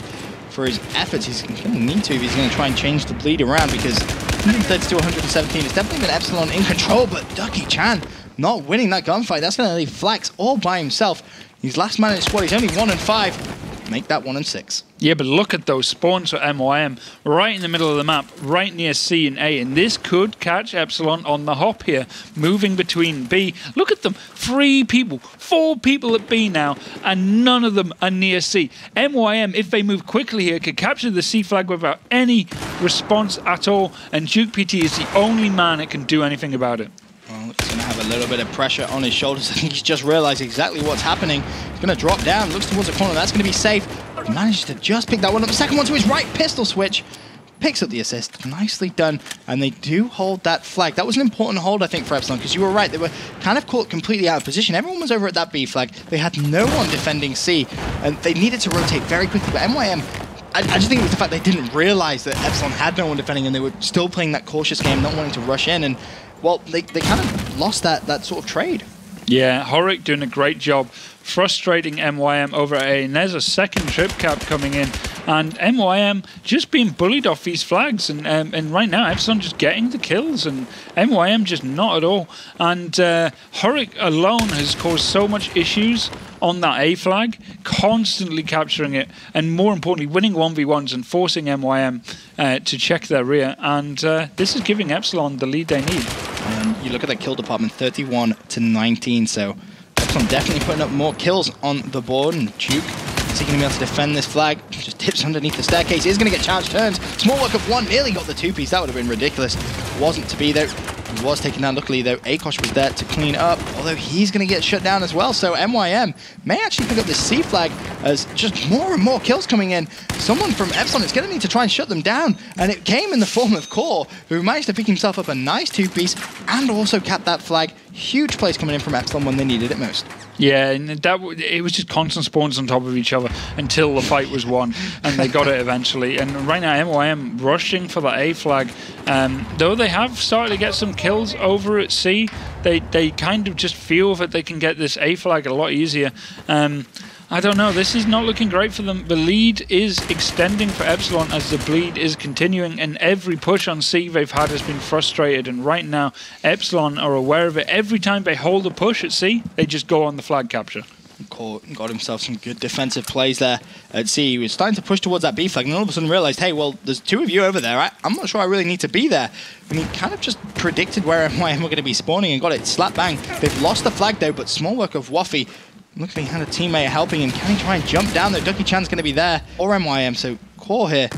for his efforts. He's going to need to if he's going to try and change the bleed around, because 130 to 117 is definitely been Epsilon in control, but Ducky Chan not winning that gunfight. That's going to leave Flax all by himself. He's last man in his squad. He's only 1 and 5. Make that 1 and 6. Yeah, but look at those spawns for MYM right in the middle of the map, right near C and A, and this could catch Epsilon on the hop here, moving between B. Look at them, 3 people, 4 people at B now, and none of them are near C. MYM, if they move quickly here, could capture the C flag without any response at all, and Duke PT is the only man that can do anything about it. Well, he's going to have a little bit of pressure on his shoulders. I think he's just realized exactly what's happening. He's going to drop down, looks towards the corner. That's going to be safe. Managed to just pick that one up. The second one to his right, pistol switch. Picks up the assist. Nicely done. And they do hold that flag. That was an important hold, I think, for Epsilon, because you were right. They were kind of caught completely out of position. Everyone was over at that B flag. They had no one defending C, and they needed to rotate very quickly. But MYM, I just think it was the fact they didn't realize that Epsilon had no one defending, and they were still playing that cautious game, not wanting to rush in. And well, they kind of lost that sort of trade. Yeah, Horik doing a great job frustrating MYM over at A, and there's a second trip cap coming in, and MYM just being bullied off these flags, and right now Epsilon just getting the kills, and MYM just not at all. And Horik alone has caused so much issues on that A flag, constantly capturing it, and more importantly, winning 1v1s and forcing MYM to check their rear. And this is giving Epsilon the lead they need. You look at that kill department, 31 to 19. So Epsilon definitely putting up more kills on the board. And Duke, is he going to be able to defend this flag? Just tips underneath the staircase. He is going to get challenge turns. Small work of 1, nearly got the 2-piece. That would have been ridiculous. Wasn't to be though. He was taken down. Luckily though, Akosh was there to clean up, although he's going to get shut down as well. So MYM may actually pick up this C flag as just more and more kills coming in. Someone from Epsilon is going to need to try and shut them down, and it came in the form of Core, who managed to pick himself up a nice 2-piece and also cap that flag. Huge plays coming in from Epsilon when they needed it most. Yeah, and it was just constant spawns on top of each other until the fight was won, and they got it eventually. And right now, MYM rushing for the A flag. Though they have started to get some kills over at C, they kind of just feel that they can get this A flag a lot easier. I don't know, this is not looking great for them. The lead is extending for Epsilon as the bleed is continuing, and every push on C they've had has been frustrated, and right now Epsilon are aware of it. Every time they hold a push at C, they just go on the flag capture. Got himself some good defensive plays there at C. He was starting to push towards that B flag, and all of a sudden realized, hey, well, there's 2 of you over there. I'm not sure I really need to be there. And he kind of just predicted where MYM were going to be spawning and got it slap bang. They've lost the flag though, but small work of Waffy. Luckily he had a teammate helping him. Can he try and jump down there? Ducky Chan's going to be there, or MYM, so Core here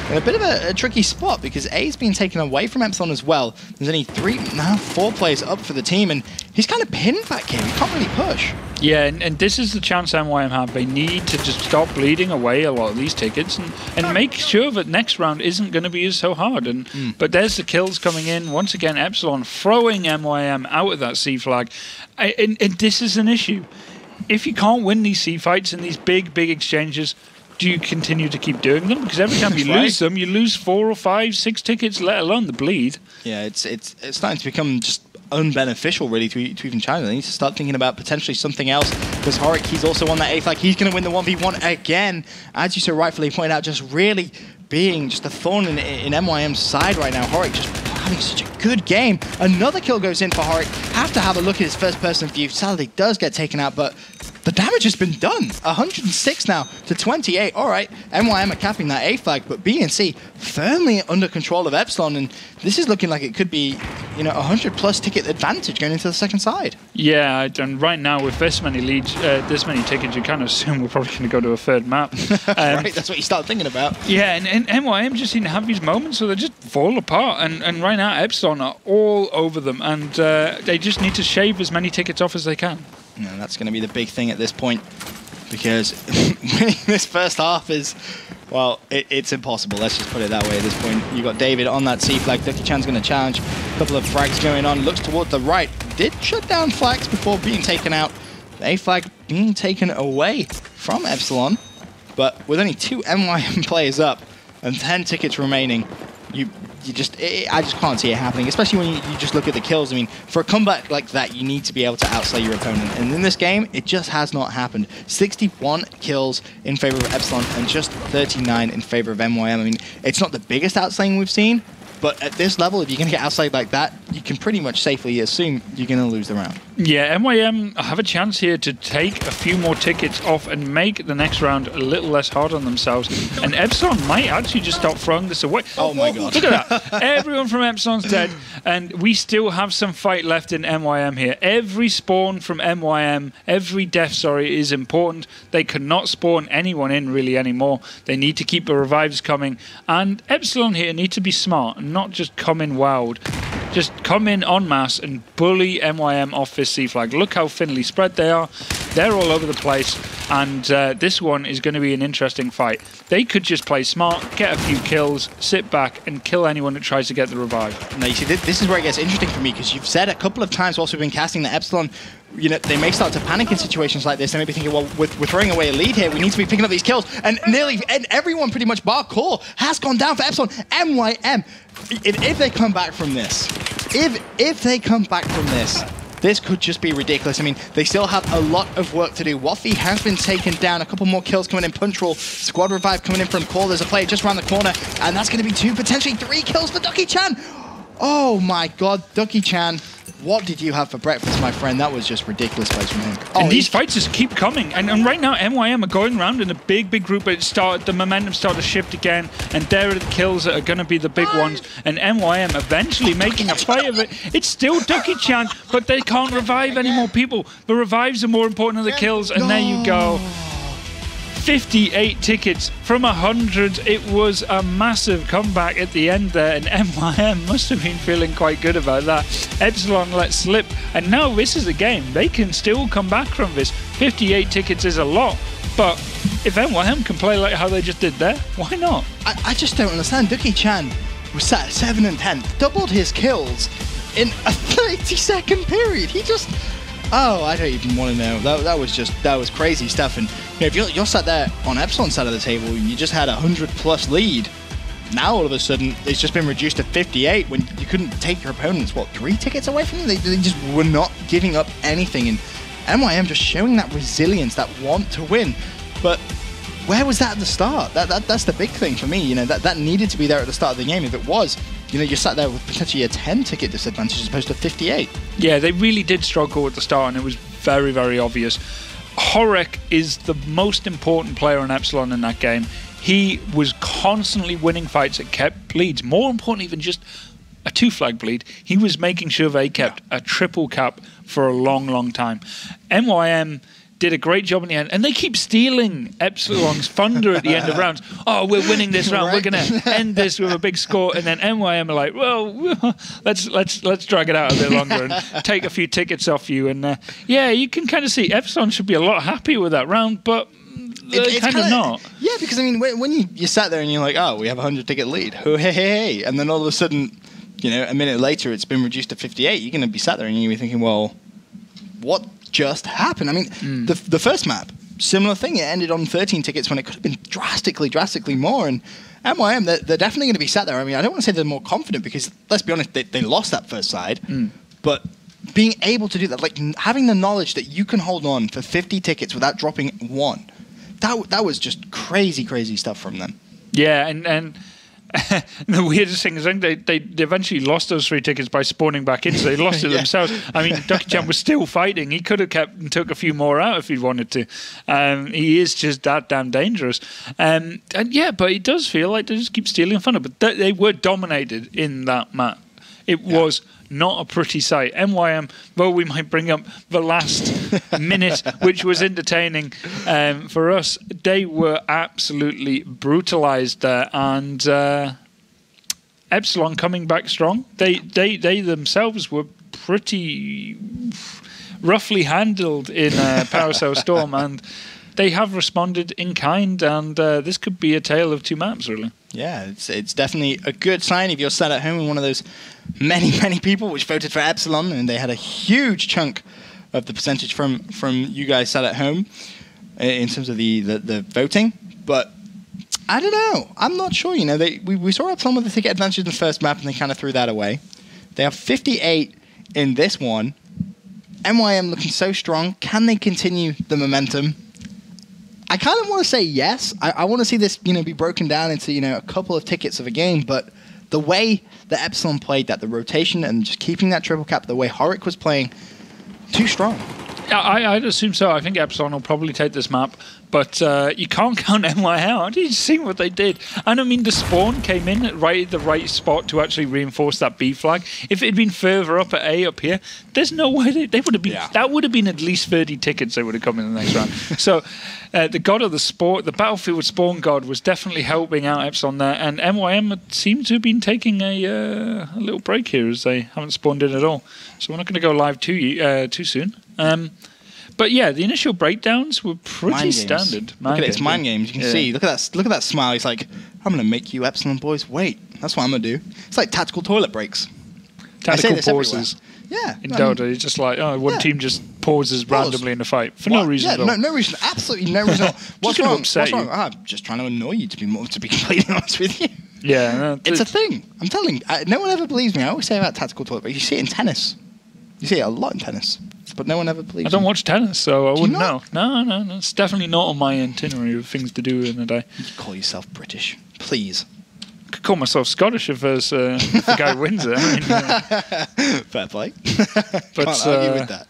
in a bit of a tricky spot because A's been taken away from Epsilon as well. There's only 4 players up for the team, and he's kind of pinned that game. He can't really push. Yeah, and this is the chance MYM have. They need to just stop bleeding away a lot of these tickets and make sure that next round isn't going to be so hard. But there's the kills coming in. Once again, Epsilon throwing MYM out of that C flag. And this is an issue. If you can't win these C fights and these big exchanges, do you continue to keep doing them? Because every time you lose them, you lose 4 or 5, 6 tickets, let alone the bleed. Yeah, it's starting to become just unbeneficial really to even China. They need to start thinking about potentially something else, because Horik, he's also on that A flag. He's going to win the 1v1 again, as you so rightfully point out, just really being just a thorn in MYM's side right now. Horik just having such a good game. Another kill goes in for Horik. Have to have a look at his first person view. Sadly does get taken out, but the damage has been done. 106 now to 28. All right, MYM are capping that A flag, but B and C firmly under control of Epsilon, and this is looking like it could be, you know, 100+ ticket advantage going into the second side. Yeah, and right now with this many leads, this many tickets, you kind of assume we're probably going to go to a third map. Right, that's what you start thinking about. Yeah, and MYM just seem to have these moments where they just fall apart, and right now Epsilon are all over them, and they just need to shave as many tickets off as they can. Yeah, that's going to be the big thing at this point, because winning this first half is, well, it's impossible. Let's just put it that way at this point. You've got David on that C flag. Ducky Chan's going to challenge. A couple of frags going on. Looks toward the right. Did shut down flags before being taken out. The A flag being taken away from Epsilon. But with only 2 MYM players up and 10 tickets remaining, I just can't see it happening, especially when you just look at the kills. I mean, for a comeback like that, you need to be able to outslay your opponent. And in this game, it just has not happened. 61 kills in favor of Epsilon and just 39 in favor of MYM. I mean, it's not the biggest outslaying we've seen, but at this level, if you're going to get outslayed like that, you can pretty much safely assume you're going to lose the round. Yeah, MYM have a chance here to take a few more tickets off and make the next round a little less hard on themselves. And Epsilon might actually just stop throwing this away. Oh my god. Look at that. Everyone from Epsilon's dead, and we still have some fight left in MYM here. Every spawn from MYM, every death, is important. They cannot spawn anyone in really anymore. They need to keep the revives coming. And Epsilon here need to be smart and not just come in wild. Just come in en masse and bully MYM off this C flag. Look how thinly spread they are. They're all over the place, and this one is going to be an interesting fight. They could just play smart, get a few kills, sit back, and kill anyone that tries to get the revive. Now, you see, this is where it gets interesting for me, because you've said a couple of times whilst we've been casting that Epsilon, you know, they may start to panic in situations like this. They may be thinking, well, we're throwing away a lead here. We need to be picking up these kills. And everyone pretty much, bar core, has gone down for Epsilon. MYM, if they come back from this, if they come back from this, this could just be ridiculous. I mean, they still have a lot of work to do. Waffy has been taken down. A couple more kills coming in. Punch roll. Squad revive coming in from Core. There's a player just around the corner. And that's going to be 2, potentially 3 kills for Ducky Chan. Oh my god, Ducky Chan. What did you have for breakfast, my friend? That was just ridiculous plays from him. And these fights just keep coming. And right now, MYM are going around in a big group. The momentum started to shift again. And there are the kills that are going to be the big ones. And MYM eventually making a fight of it. It's still Ducky Chan, but they can't revive any more people. The revives are more important than the kills. And there you go. 58 tickets from 100. It was a massive comeback at the end there, and MYM must have been feeling quite good about that. Epsilon let slip, and now this is a game. They can still come back from this. 58 tickets is a lot, but if MYM can play like how they just did there, why not? I just don't understand. Ducky Chan was sat at 7 and 10, doubled his kills in a 30-second period. He just... Oh, I don't even want to know. That was crazy stuff. And you know, if you're sat there on Epsilon's side of the table, you just had a 100+ lead. Now all of a sudden it's just been reduced to 58 when you couldn't take your opponents 3 tickets away from them. They just were not giving up anything. And MYM just showing that resilience, that want to win. But where was that at the start? That's the big thing for me. You know, that needed to be there at the start of the game. If it was, you know, you sat there with potentially a 10-ticket disadvantage as opposed to 58. Yeah, they really did struggle at the start, and it was very, very obvious. Horik is the most important player on Epsilon in that game. He was constantly winning fights that kept bleeds. More importantly than just a 2-flag bleed, he was making sure they kept a triple cap for a long, long time. MYM did a great job in the end, and they keep stealing Epsilon's thunder at the end of rounds. Oh, we're winning this round. We're going to end this with a big score, and then MYM are like, well, let's drag it out a bit longer and take a few tickets off you. And yeah, you can kind of see Epsilon should be a lot happier with that round, but it's kind of not. Yeah, because I mean, when you sat there and you're like, oh, we have a 100-ticket lead, hey, and then all of a sudden, you know, a minute later it's been reduced to 58. You're going to be sat there and you're thinking, well, what just happened? I mean, the first map, similar thing. It ended on 13 tickets when it could have been drastically more. And MYM, they're definitely going to be sat there. I mean, I don't want to say they're more confident because, let's be honest, they lost that first side. But being able to do that, like having the knowledge that you can hold on for 50 tickets without dropping one, that was just crazy stuff from them. Yeah, and the weirdest thing is I think they eventually lost those 3 tickets by spawning back in, so they lost it themselves. I mean, Ducky-chan was still fighting. He could have kept and took a few more out if he wanted to. He is just that damn dangerous. And yeah, but it does feel like they just keep stealing thunder. But they were dominated in that map. It was not a pretty sight. MYM, well, we might bring up the last minute, which was entertaining for us. They were absolutely brutalized there, and Epsilon coming back strong. They themselves were pretty roughly handled in Paracel Storm, and they have responded in kind, and this could be a tale of 2 maps, really. Yeah, it's definitely a good sign if you're sat at home and one of those many people which voted for Epsilon, and they had a huge chunk of the percentage from you guys sat at home in terms of the voting. But I don't know. I'm not sure. You know, we saw Epsilon with the ticket advantage in the first map, and they kind of threw that away. They have 58 in this one. MYM looking so strong. Can they continue the momentum? I kind of want to say yes. I want to see this, you know, be broken down into, you know, a couple of tickets of a game. But the way that Epsilon played that, the rotation and just keeping that triple cap, the way Horik was playing, too strong. Yeah, I'd assume so. I think Epsilon will probably take this map, but you can't count MY out. Did you see what they did? And I mean, the spawn came in at the right spot to actually reinforce that B flag. If it had been further up at A up here, there's no way they would have been. Yeah. That would have been at least 30 tickets. They would have come in the next round. So the god of the sport, the battlefield spawn god, was definitely helping out Epsilon there. And MYM seem to have been taking a little break here as they haven't spawned in at all. So we're not going to go live too soon. But yeah, the initial breakdowns were pretty standard. Look at it, it's mind games. You can see. Look at that smile. He's like, I'm going to make you Epsilon boys wait. That's what I'm going to do. It's like tactical toilet breaks. Tactical pauses. Yeah. In Dota, it's just like, one team just pauses randomly in a fight for no reason at all. No reason. Absolutely no reason. What's wrong? Upset you. I'm just trying to annoy you, to be completely honest with you. Yeah. It's a thing. I'm telling you. No one ever believes me. I always say about tactical toilet breaks. You see it in tennis. You see it a lot in tennis. But no one ever believes me. I don't watch tennis, so I wouldn't know. No. It's definitely not on my itinerary of things to do in a day. You call yourself British, please. I could call myself Scottish if the guy wins it. I mean, fair play. But can't argue with that.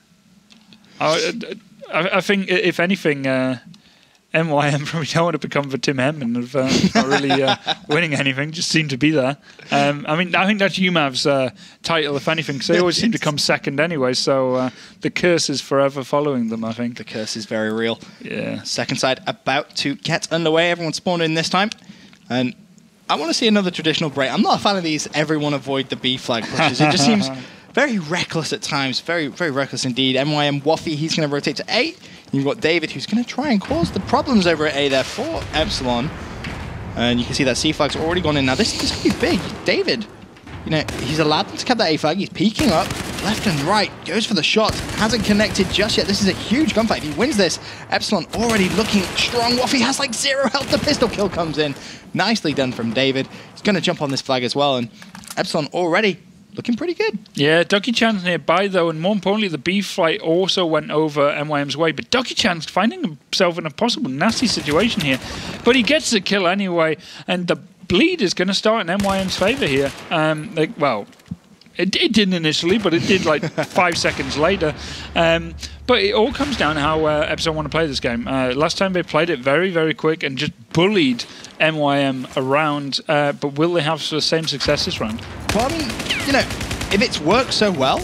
I think, if anything, MYM probably don't want to become the Tim Henman of not really winning anything, just seem to be there. I mean, I think that's UMAV's title, if anything, because they always seem to come second anyway, so the curse is forever following them, I think. The curse is very real. Yeah. Second side about to get underway. Everyone spawned in this time. And I want to see another traditional break. I'm not a fan of these everyone avoid the B flag pushes. It just seems very reckless at times. Very, very reckless indeed. MYM Waffy, he's going to rotate to 8. You've got David, who's going to try and cause the problems over at A there for Epsilon. And you can see that C flag's already gone in. Now, this could be big. David, you know, he's allowed them to cap that A flag. He's peeking up, left and right, goes for the shot. Hasn't connected just yet. This is a huge gunfight. If he wins this, Epsilon already looking strong. Waffy has like 0 health. The pistol kill comes in. Nicely done from David. He's going to jump on this flag as well. And Epsilon already looking pretty good. Yeah, Ducky-chan's nearby, though, and more importantly, the B flight also went over MYM's way. But Ducky-chan's finding himself in a possible nasty situation here. But he gets the kill anyway, and the bleed is going to start in MYM's favour here. It didn't initially, but it did like 5 seconds later. But it all comes down to how Epsilon want to play this game. Last time they played it very, very quick and just bullied MYM around. But will they have the same success this round? Well, I mean, you know, if it's worked so well,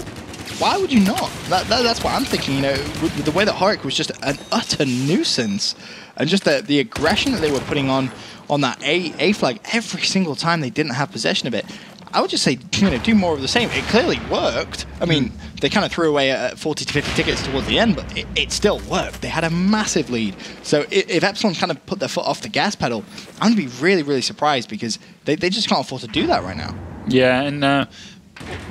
why would you not? That's what I'm thinking, you know, with the way that Horik was just an utter nuisance. And just the aggression that they were putting on that A flag every single time they didn't have possession of it. I would just say, you know, do more of the same. It clearly worked. I mean, they kind of threw away 40 to 50 tickets towards the end, but it still worked. They had a massive lead. So if Epsilon kind of put their foot off the gas pedal, I'm going to be really, really surprised because they just can't afford to do that right now. Yeah, and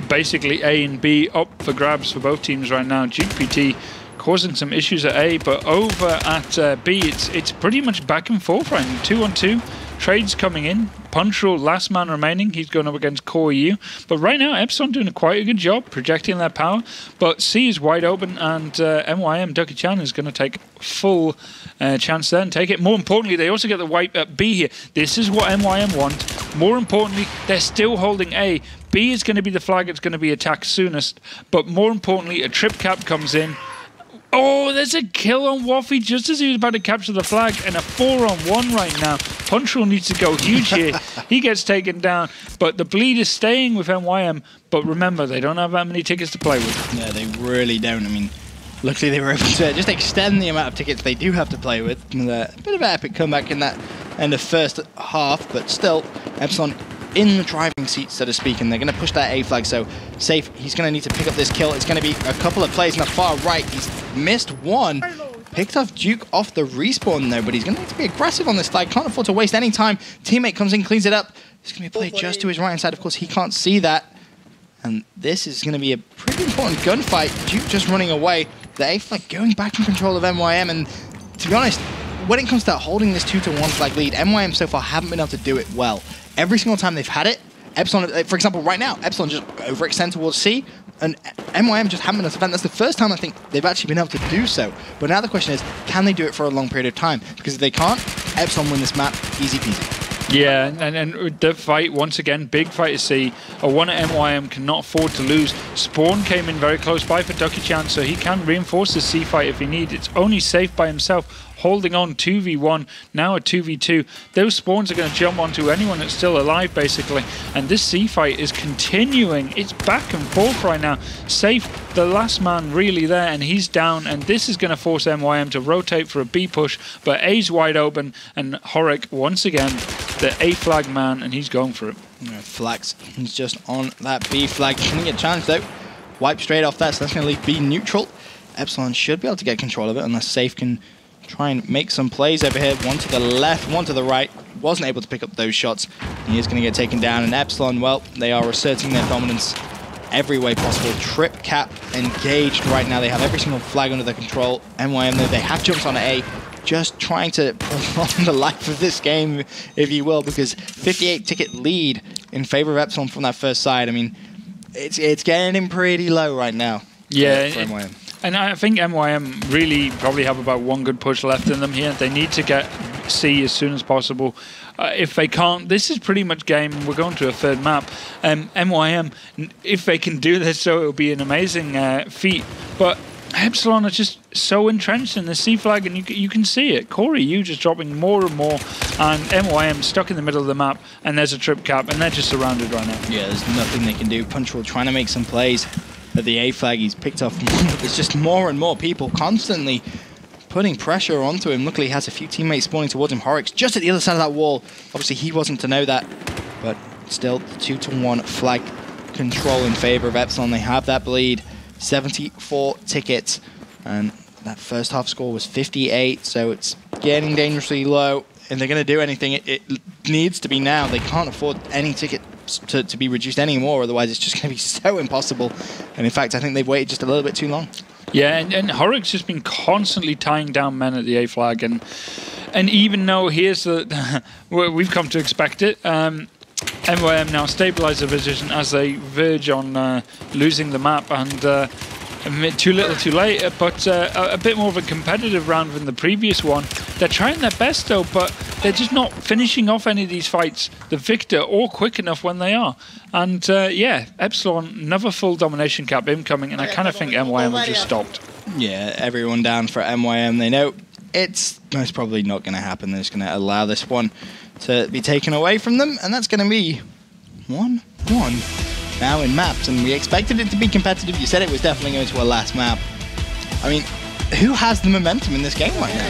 basically A and B up for grabs for both teams right now. Duke PT causing some issues at A, but over at B, it's pretty much back and forth right now. 2-on-2. Trades coming in. Punchal, last man remaining. He's going up against Core EU. But right now, Epsilon doing quite a good job projecting their power. But C is wide open, and MYM, Ducky Chan, is going to take full chance there and take it. More importantly, they also get the wipe at B here. This is what MYM want. More importantly, they're still holding A. B is going to be the flag that's going to be attacked soonest. But more importantly, a trip cap comes in. Oh, there's a kill on Waffy just as he was about to capture the flag, and a 4-on-1 right now. Punchal needs to go huge here. He gets taken down, but the bleed is staying with MYM. But remember, they don't have that many tickets to play with. Yeah, they really don't. I mean, luckily they were able to just extend the amount of tickets they do have to play with. And a bit of an epic comeback in that end of first half, but still, Epsilon in the driving seat, so to speak, and they're going to push that A flag, so Safe, he's going to need to pick up this kill. It's going to be a couple of plays in the far right. He's missed one. Picked off Duke off the respawn, though, but he's going to need to be aggressive on this flag. Can't afford to waste any time. Teammate comes in, cleans it up. It's going to be a play just to his right-hand side. Of course, he can't see that. And this is going to be a pretty important gunfight. Duke just running away. The A flag going back in control of MYM, and to be honest, when it comes to holding this 2-1 flag lead, MYM so far haven't been able to do it well. Every single time they've had it, Epsilon, for example, right now, Epsilon just overextend towards C, and MYM just haven't been able to defend. That's the first time I think they've actually been able to do so. But now the question is, can they do it for a long period of time? Because if they can't, Epsilon win this map easy peasy. Yeah, and the fight, once again, big fight to see. A one at MYM cannot afford to lose. Spawn came in very close by for Ducky Chan, so he can reinforce the C fight if he needs. It's only Safe by himself, holding on 2v1, now a 2v2. Those spawns are going to jump onto anyone that's still alive, basically. And this C fight is continuing. It's back and forth right now. Safe, the last man really there, and he's down. And this is going to force MYM to rotate for a B push. But A's wide open, and Horik, once again, the A flag man, and he's going for it. Flax, he's just on that B flag. Shouldn't get challenged, though. Wipe straight off that, so that's going to leave B neutral. Epsilon should be able to get control of it, unless Safe can try and make some plays over here. One to the left, one to the right. Wasn't able to pick up those shots. He is going to get taken down. And Epsilon, well, they are asserting their dominance every way possible. Trip cap engaged right now. They have every single flag under their control. MYM, though, they have jumps on A. Just trying to prolong the life of this game, if you will, because 58 ticket lead in favor of Epsilon from that first side. I mean, it's getting pretty low right now. Yeah. For MYM. And I think MYM really probably have about one good push left in them here. They need to get C as soon as possible. If they can't, this is pretty much game. We're going to a third map. MYM, if they can do this, so it'll be an amazing feat. But Epsilon are just so entrenched in the C flag, and you can see it. Core EU just dropping more and more, and MYM stuck in the middle of the map, and there's a trip cap, and they're just surrounded right now. Yeah, there's nothing they can do. Punchal trying to make some plays. At the A flag, he's picked off. There's just more and more people constantly putting pressure onto him. Luckily, he has a few teammates spawning towards him. Horrocks just at the other side of that wall. Obviously, he wasn't to know that, but still, 2-1 flag control in favor of Epsilon. They have that bleed, 74 tickets, and that first half score was 58, so it's getting dangerously low. And they're going to do anything, it needs to be now. They can't afford any ticket to be reduced anymore, otherwise it's just going to be so impossible. And in fact, I think they've waited just a little bit too long. Yeah, and Horrocks just been constantly tying down men at the A flag, and even though here's the we've come to expect it. MYM now stabilise the position as they verge on losing the map, and too little too late, but a bit more of a competitive round than the previous one. They're trying their best though, but they're just not finishing off any of these fights, the victor, or quick enough when they are. And yeah, Epsilon, another full domination cap incoming, and I kind of think MYM have just stopped. Yeah, everyone down for MYM. They know it's most probably not going to happen. They're just going to allow this one to be taken away from them, and that's going to be 1-1 now in maps, and we expected it to be competitive. You said it was definitely going to a last map. I mean, who has the momentum in this game right now?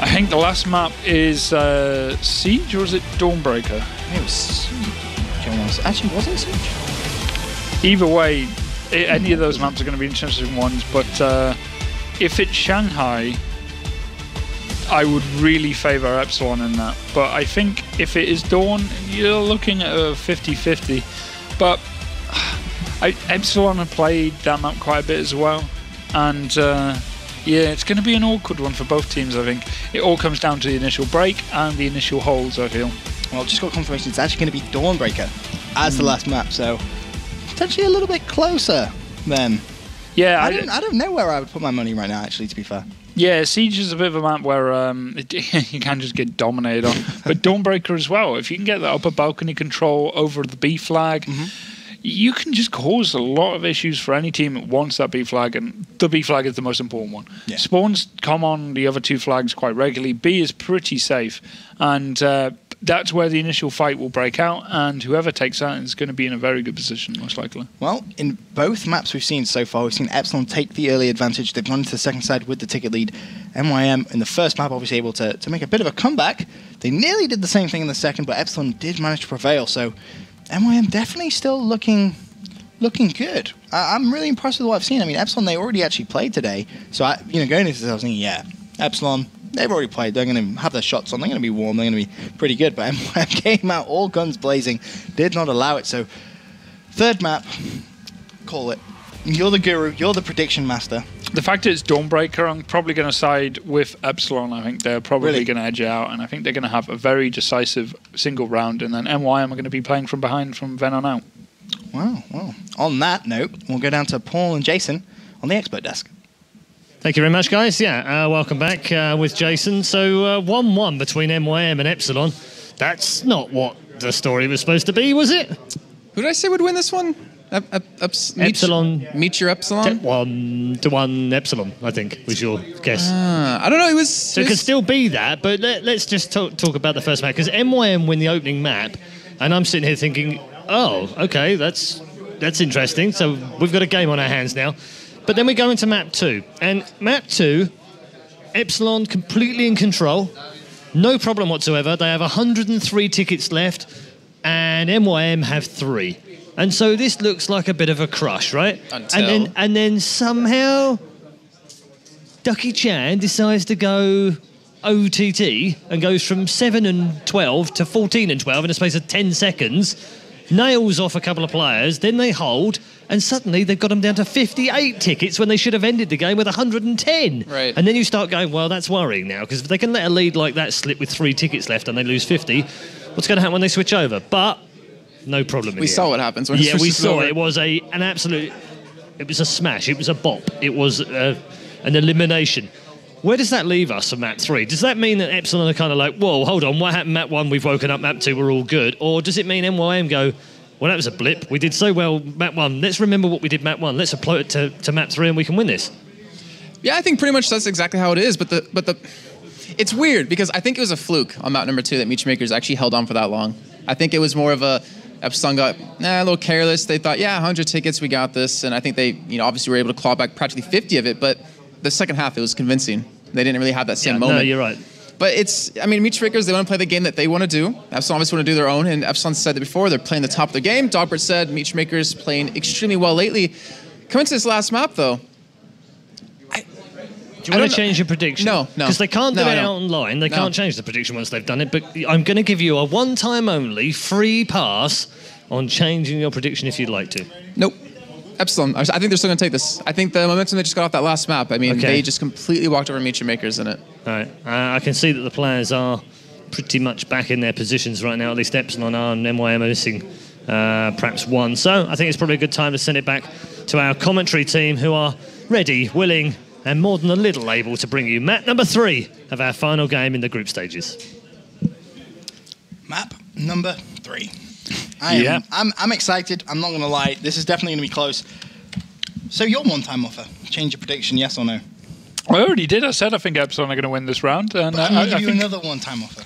I think the last map is Siege, or is it Dawnbreaker? It was Siege. Actually, was it Siege? Either way, any of those maps are going to be interesting ones, but if it's Shanghai, I would really favour Epsilon in that. But I think if it is Dawn, you're looking at a 50-50. But Epsilon have played that map quite a bit as well. And yeah, it's going to be an awkward one for both teams, I think. It all comes down to the initial break and the initial holds, I feel. Well, just got confirmation it's actually going to be Dawnbreaker as the last map, so potentially a little bit closer then. Yeah, I don't know where I would put my money right now, actually, to be fair. Yeah, Siege is a bit of a map where you can just get dominated on. But Dawnbreaker as well, if you can get that upper balcony control over the B flag, you can just cause a lot of issues for any team that wants that B flag, and the B flag is the most important one. Yeah. Spawns come on the other two flags quite regularly. B is pretty safe, and that's where the initial fight will break out, and whoever takes that is going to be in a very good position, most likely. Well, in both maps we've seen so far, we've seen Epsilon take the early advantage. They've gone into the second side with the ticket lead. MYM in the first map obviously able to make a bit of a comeback. They nearly did the same thing in the second, but Epsilon did manage to prevail, so MYM definitely still looking good. I'm really impressed with what I've seen. I mean, Epsilon, they already actually played today, so going into this, I was thinking, yeah, Epsilon, they've already played. They're going to have their shots on. They're going to be warm. They're going to be pretty good. But MYM came out all guns blazing, did not allow it. So, third map, call it. You're the guru. You're the prediction master. The fact that it's Dawnbreaker, I'm probably going to side with Epsilon. I think they're probably going to edge it out, and I think they're going to have a very decisive single round, and then MYM are going to be playing from behind from then on out. Wow. Well, on that note, we'll go down to Paul and Jason on the expert desk. Thank you very much, guys. Yeah, welcome back with Jason. So 1-1 between MYM and Epsilon. That's not what the story was supposed to be, was it? Who did I say would win this one? Epsilon. Meet your Epsilon? 1-1 Epsilon, I think, was your guess. I don't know. It was. So it could still be that, but let's just talk about the first map, because MYM win the opening map, and I'm sitting here thinking, oh, okay, that's interesting. So we've got a game on our hands now. But then we go into map 2. And map 2, Epsilon completely in control. No problem whatsoever. They have 103 tickets left, and MYM have 3. And so this looks like a bit of a crush, right? And then somehow Ducky Chan decides to go OTT and goes from 7-12 to 14-12 in a space of 10 seconds, nails off a couple of players, then they hold, and suddenly they've got them down to 58 tickets when they should have ended the game with 110. Right. And then you start going, well, that's worrying now, because if they can let a lead like that slip with 3 tickets left and they lose 50, what's going to happen when they switch over? But no problem. We saw what happens when we saw it. It was an absolute... It was a smash. It was a bop. It was an elimination. Where does that leave us for map 3? Does that mean that Epsilon are kind of like, whoa, hold on, what happened map 1? We've woken up map 2, we're all good. Or does it mean MYM go, well, that was a blip. We did so well map 1. Let's remember what we did map 1. Let's upload it to map 3 and we can win this. Yeah, I think pretty much that's exactly how it is. But it's weird because I think it was a fluke on map number 2 that MeetYourMakers actually held on for that long. I think it was more of a Epsilon got a little careless. They thought, yeah, 100 tickets, we got this. And I think they, obviously were able to claw back practically 50 of it. But the second half, it was convincing. They didn't really have that same moment. No, you're right. But MeetYourMakers, they want to play the game that they want to do. Epsilon obviously want to do their own, and Epsilon said that before, they're playing the top of the game. Dogbert said MeetYourMakers playing extremely well lately. Coming to this last map, though, do you want to change your prediction? No. Because they can't do it out online. They can't change the prediction once they've done it. But I'm going to give you a one-time only free pass on changing your prediction if you'd like to. Nope. Epsilon, I think they're still going to take this. I think the momentum they just got off that last map, they just completely walked over MeetYourMakers in it. All right. I can see that the players are pretty much back in their positions right now. At least Epsilon are, and MYM are missing perhaps one. So I think it's probably a good time to send it back to our commentary team, who are ready, willing, and more than a little able to bring you map number 3 of our final game in the group stages. Map number 3. I'm excited. I'm not going to lie. This is definitely going to be close. So your one-time offer. Change your prediction, yes or no? I already did. I said I think Epsilon are going to win this round. And I'm going to give you another one-time offer.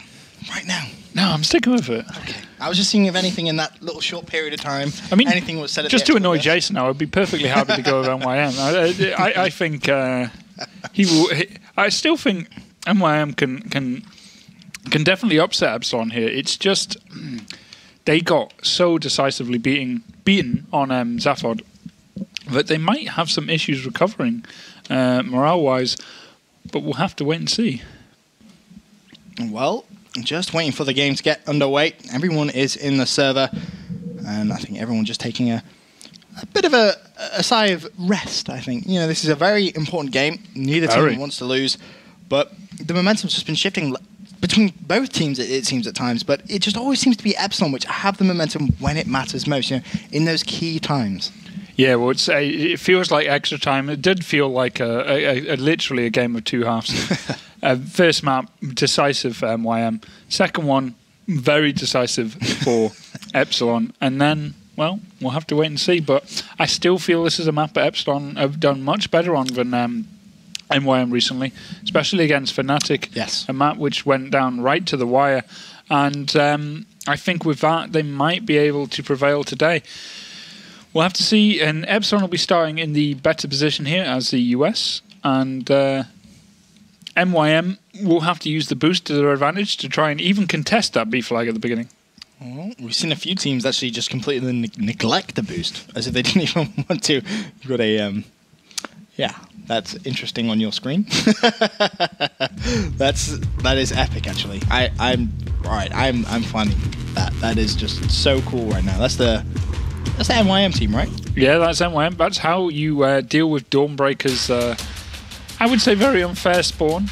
Right now. No, I'm sticking with it. Okay. I was just seeing if anything in that little short period of time, I mean, anything was said at just the to annoy extra burst. Jason, I would be perfectly happy to go with MYM. I think he will. I still think MYM can definitely upset Epsilon here. It's just they got so decisively beaten on Zaphod that they might have some issues recovering morale-wise, but we'll have to wait and see. Well, just waiting for the game to get underway. Everyone is in the server, and I think everyone just taking a bit of a sigh of rest, I think. You know, this is a very important game. Neither team wants to lose, but the momentum's just been shifting between both teams, it seems at times, but it just always seems to be Epsilon which have the momentum when it matters most, you know, in those key times. Yeah, well, it feels like extra time. It did feel like literally a game of two halves. First map, decisive for MYM. Second one, very decisive for Epsilon. And then, well, we'll have to wait and see. But I still feel this is a map that Epsilon have done much better on than MYM recently, especially against Fnatic. Yes. A map which went down right to the wire. And I think with that, they might be able to prevail today. We'll have to see, and Epsilon will be starting in the better position here as the US, and MYM will have to use the boost to their advantage to try and even contest that B flag at the beginning. Well, we've seen a few teams actually just completely neglect the boost, as if they didn't even want to. You've got a, yeah, that's interesting on your screen. That is epic, actually. I'm finding that. That is just so cool right now. That's the MYM team, right? Yeah, that's MYM. That's how you deal with Dawnbreaker's, I would say, very unfair spawn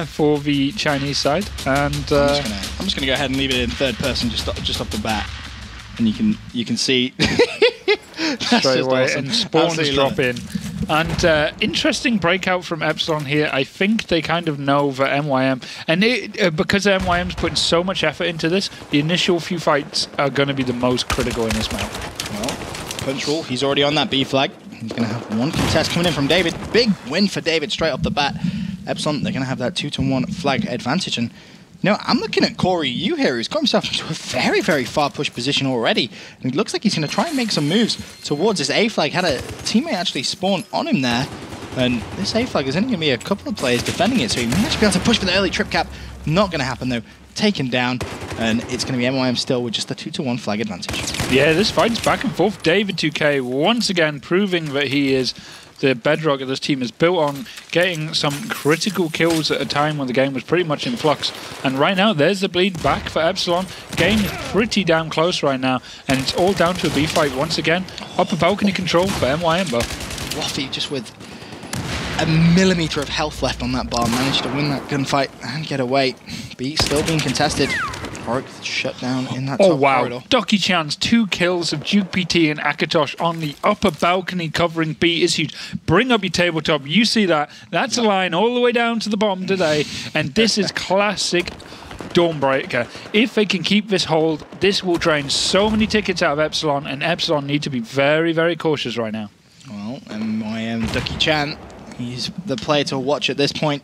for the Chinese side. And I'm just gonna go ahead and leave it in third person just off the bat, and you can see straight away, awesome. and spawns Absolutely drop in. And interesting breakout from Epsilon here. I think they kind of know that MYM, and because MYM's putting so much effort into this, the initial few fights are going to be the most critical in this map. Well, Control, he's already on that B flag. He's going to have one contest coming in from David. Big win for David straight off the bat. Epsilon, they're going to have that 2-1 flag advantage. And you know, I'm looking at Corey Yu here, who's got himself into a very, very far push position already. And it looks like he's going to try and make some moves towards this A flag. Had a teammate actually spawn on him there. And this A flag is only going to be a couple of players defending it, so he may actually be able to push for the early trip cap. Not going to happen though. Taken down, and it's going to be MYM still with just a 2-1 flag advantage. Yeah, this fight's back and forth. David 2K once again proving that he is the bedrock that this team is built on, getting some critical kills at a time when the game was pretty much in flux. And right now, there's the bleed back for Epsilon. Game is pretty damn close right now, and it's all down to a B fight once again. Upper balcony control for MYM, but Waffy just with a millimeter of health left on that bar managed to win that gunfight and get away. B still being contested. Oric shut down in that top corridor. Ducky Chan's 2 kills of Duke PT and Akatosh on the upper balcony covering B is huge. Bring up your tabletop. You see that. That's a line all the way down to the bottom today. And this is classic Dawnbreaker. If they can keep this hold, this will drain so many tickets out of Epsilon, and Epsilon need to be very, very cautious right now. Well, MYM Ducky Chan, he's the player to watch at this point.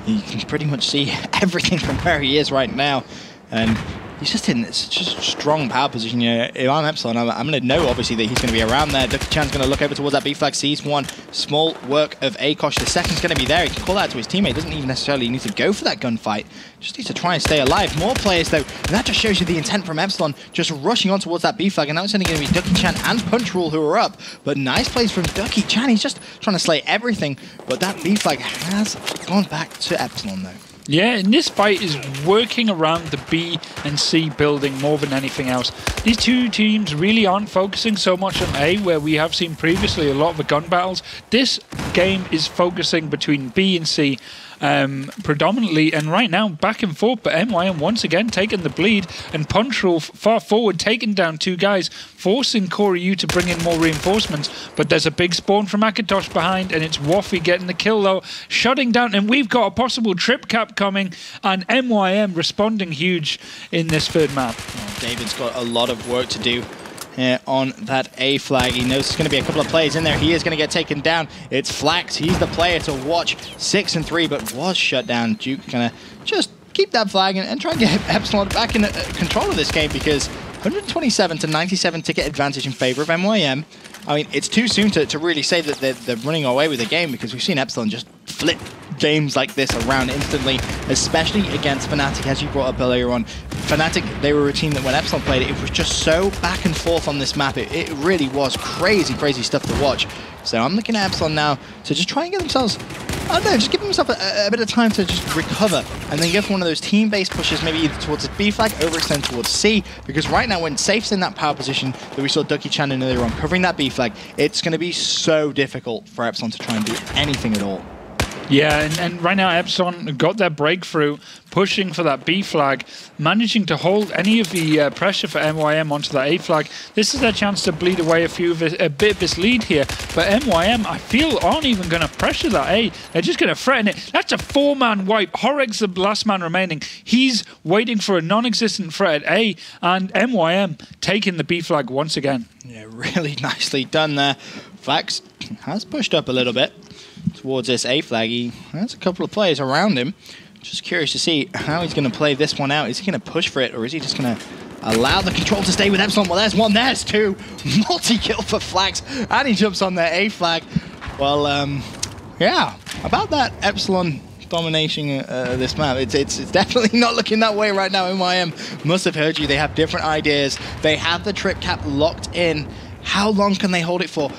You can pretty much see everything from where he is right now. And he's just in this just strong power position. You know, if I'm Epsilon, I'm going to know, obviously, that he's going to be around there. Ducky Chan's going to look over towards that B flag, sees one small work of Akosh. The second's going to be there. He can call out to his teammate. Doesn't even necessarily need to go for that gunfight. Just needs to try and stay alive. More players, though. And that just shows you the intent from Epsilon, just rushing on towards that B flag. And now it's only going to be Ducky Chan and Punch Rule who are up. But nice plays from Ducky Chan. He's just trying to slay everything. But that B flag has gone back to Epsilon, though. Yeah, and this fight is working around the B and C building more than anything else. These two teams really aren't focusing so much on A, where we have seen previously a lot of the gun battles. This game is focusing between B and C predominantly, and right now back and forth, but MYM once again taking the bleed, and Punch Rule far forward taking down 2 guys, forcing Corey Yu to bring in more reinforcements. But there's a big spawn from Akatosh behind, and it's Waffy getting the kill though, shutting down, and we've got a possible trip cap coming, and MYM responding huge in this third map. Well, David's got a lot of work to do on that A flag. He knows there's going to be a couple of players in there. He is going to get taken down. It's Flax. He's the player to watch. 6 and 3, but was shut down. Duke going to just keep that flag and try and get Epsilon back in control of this game, because 127 to 97 ticket advantage in favor of MYM. I mean, it's too soon to really say that they're running away with the game, because we've seen Epsilon just flip games like this around instantly, especially against Fnatic, as you brought up earlier on. Fnatic, they were a team that when Epsilon played it, it was just so back and forth on this map. It really was crazy, crazy stuff to watch. So I'm looking at Epsilon now to just try and get themselves, I don't know, just give themselves a bit of time to just recover and then go for one of those team-based pushes, maybe either towards the B flag, overextend towards C, because right now when Safe's in that power position that we saw Ducky Chan in earlier on, covering that B flag, it's going to be so difficult for Epsilon to try and do anything at all. Yeah, and right now Epsilon got their breakthrough, pushing for that B flag, managing to hold any of the pressure for MYM onto that A flag. This is their chance to bleed away a bit of this lead here, but MYM, I feel, aren't even going to pressure that A. They're just going to threaten it. That's a 4-man wipe. Horeg's the last man remaining. He's waiting for a non-existent threat at A, and MYM taking the B flag once again. Yeah, really nicely done there. Flax has pushed up a little bit towards this A flag. He has a couple of players around him. Just curious to see how he's going to play this one out. Is he going to push for it, or is he just going to allow the control to stay with Epsilon? Well, there's one, there's two. Multi-kill for Flax, and he jumps on their A flag. Well, yeah, about that Epsilon domination this map. It's definitely not looking that way right now. MYM must have heard you. They have different ideas. They have the trip cap locked in. How long can they hold it for?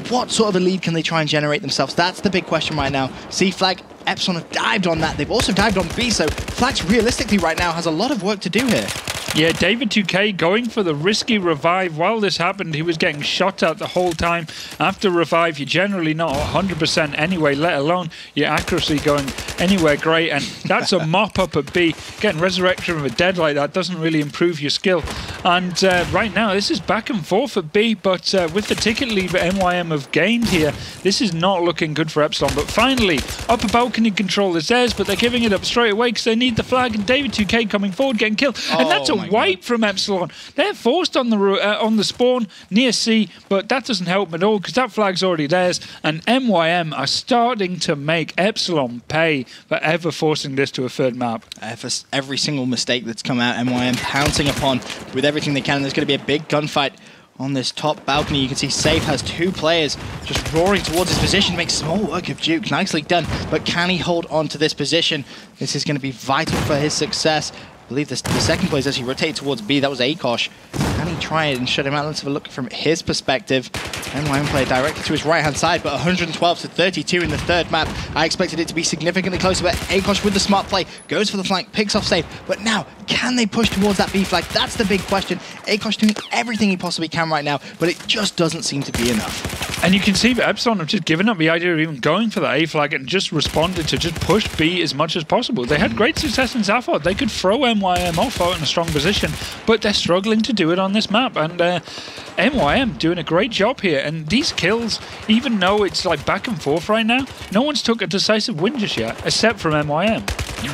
What sort of a lead can they try and generate themselves? That's the big question right now. C flag, Epsilon have dived on that. They've also dived on B, so Flax realistically right now has a lot of work to do here. Yeah, David 2K going for the risky revive. While this happened, he was getting shot at the whole time. After revive, you're generally not 100% anyway, let alone your accuracy going anywhere great. And that's a mop-up at B. Getting resurrection of a dead like that doesn't really improve your skill. And right now, this is back and forth at B, but with the ticket lead that MYM have gained here, this is not looking good for Epsilon. But finally, upper balcony control is theirs, but they're giving it up straight away because they need the flag. And David 2K coming forward, getting killed. And that's a wipe from Epsilon. They're forced on the spawn near C, but that doesn't help them at all because that flag's already theirs. And MYM are starting to make Epsilon pay for ever forcing this to a third map. For every single mistake that's come out, MYM pouncing upon with everything they can. There's going to be a big gunfight on this top balcony. You can see Safe has two players just roaring towards his position. Makes small work of Duke. Nicely done. But can he hold on to this position? This is going to be vital for his success. I believe the second player is actually rotated towards B. That was Akosh. Can he try and shut him out? Let's have a look from his perspective. MYM player directly to his right-hand side, but 112 to 32 in the third map. I expected it to be significantly closer, but Akosh with the smart play goes for the flank, picks off Safe. But now, can they push towards that B flag? That's the big question. Akosh doing everything he possibly can right now, but it just doesn't seem to be enough. And you can see that Epsilon have just given up the idea of even going for the A flag and just responded to just push B as much as possible. They had great success in Zaphod. They could throw MYM off out in a strong position, but they're struggling to do it on this map. And MYM doing a great job here. And these kills, even though it's like back and forth right now, no one's took a decisive win just yet, except from MYM.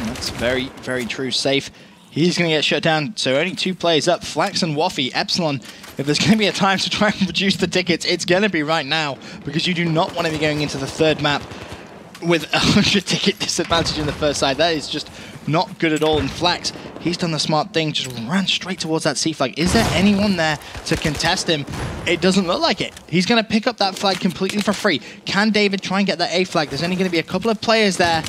That's very, very true. Safe. He's going to get shut down, so only two players up, Flax and Waffy. Epsilon, if there's going to be a time to try and reduce the tickets, it's going to be right now, because you do not want to be going into the third map with 100 ticket disadvantage in the first side. That is just not good at all. And Flax, he's done the smart thing, just ran straight towards that C flag. Is there anyone there to contest him? It doesn't look like it. He's going to pick up that flag completely for free. Can David try and get that A flag? There's only going to be a couple of players there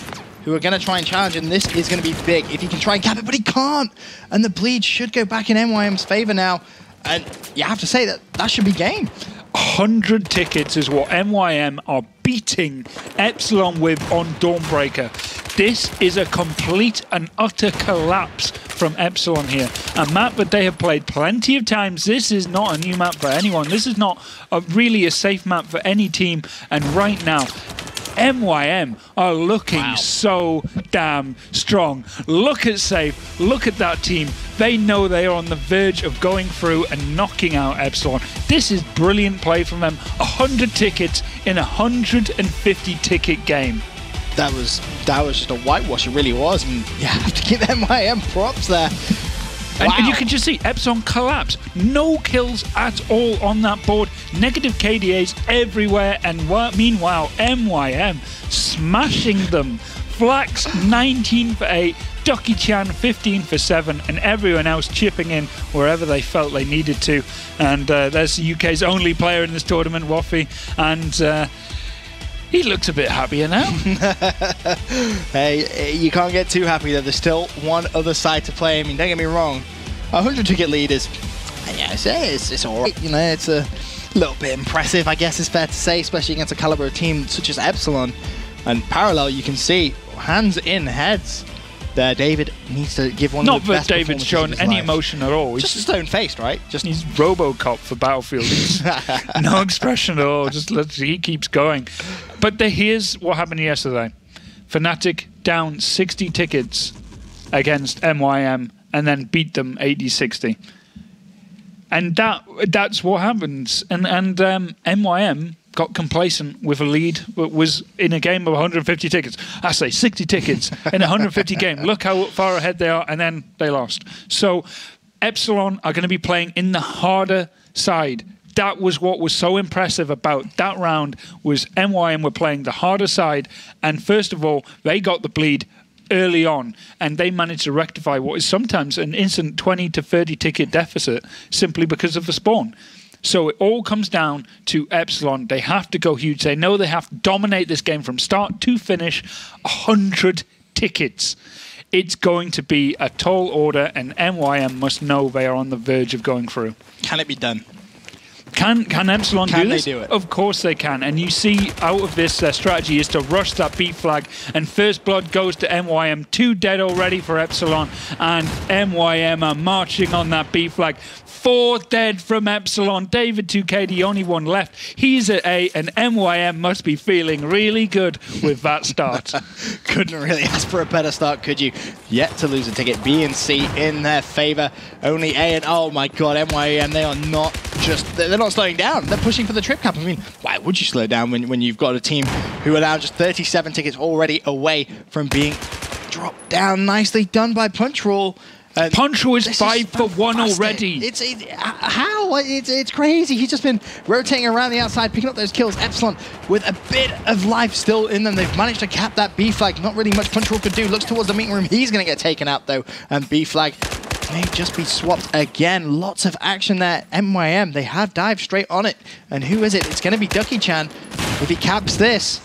who are going to try and challenge, and this is going to be big if he can try and cap it, but he can't. And the bleed should go back in MYM's favor now. And you have to say that should be game. 100 tickets is what MYM are beating Epsilon with on Dawnbreaker. This is a complete and utter collapse from Epsilon here. A map that they have played plenty of times. This is not a new map for anyone. This is not really a safe map for any team. And right now, MYM are looking so damn strong. Look at Safe, look at that team. They know they are on the verge of going through and knocking out Epsilon. This is brilliant play from them. 100 tickets in a 150 ticket game. That was just a whitewash, it really was. And you have to give MYM props there. And you can just see Epsilon collapse. No kills at all on that board. Negative KDAs everywhere. And meanwhile, MYM smashing them. Flax 19 for 8. Ducky Chan 15 for 7, and everyone else chipping in wherever they felt they needed to. And there's the UK's only player in this tournament, Waffy, and he looks a bit happier now. Hey, you can't get too happy though. There's still one other side to play. I mean, don't get me wrong, 100 ticket lead is, yeah, it's all right. You know, it's a little bit impressive, I guess it's fair to say, especially against a caliber of team such as Epsilon. And parallel, you can see hands in heads. There, David needs to give one of the best performances of his life. Not that David's shown any emotion at all. Just stone-faced, right? He's RoboCop for Battlefield. No expression at all. He keeps going. But here's what happened yesterday. Fnatic down 60 tickets against MYM and then beat them 80-60. And that's what happens. And MYM got complacent with a lead, was in a game of 150 tickets. I say 60 tickets in a 150 game. Look how far ahead they are, and then they lost. So Epsilon are going to be playing in the harder side. That was what was so impressive about that round, was MYM were playing the harder side, and first of all, they got the bleed early on, and they managed to rectify what is sometimes an instant 20 to 30 ticket deficit simply because of the spawn. So it all comes down to Epsilon. They have to go huge. They know they have to dominate this game from start to finish. 100 tickets. It's going to be a tall order, and MYM must know they are on the verge of going through. Can it be done? Can Epsilon do this? Can they do it? Of course they can. And you see out of this, their strategy is to rush that B flag. And first blood goes to MYM. 2 dead already for Epsilon. And MYM are marching on that B flag. 4 dead from Epsilon. David 2K, the only one left. He's at A, and MYM must be feeling really good with that start. Couldn't really ask for a better start, could you? Yet to lose a ticket. B and C in their favor. Only A, and oh my god, MYM, they are not just... They're not slowing down. They're pushing for the trip cap. I mean, why would you slow down when you've got a team who are now just 37 tickets already away from being dropped down? Nicely done by Punchroll. Punchroll is 5 for 1 already. How? It's crazy. He's just been rotating around the outside, picking up those kills. Epsilon with a bit of life still in them. They've managed to cap that B flag. Not really much Punchroll could do. Looks towards the meeting room. He's going to get taken out though. And B flag may just be swapped again. Lots of action there. MYM, they have dived straight on it. And who is it? It's going to be Ducky Chan. If he caps this,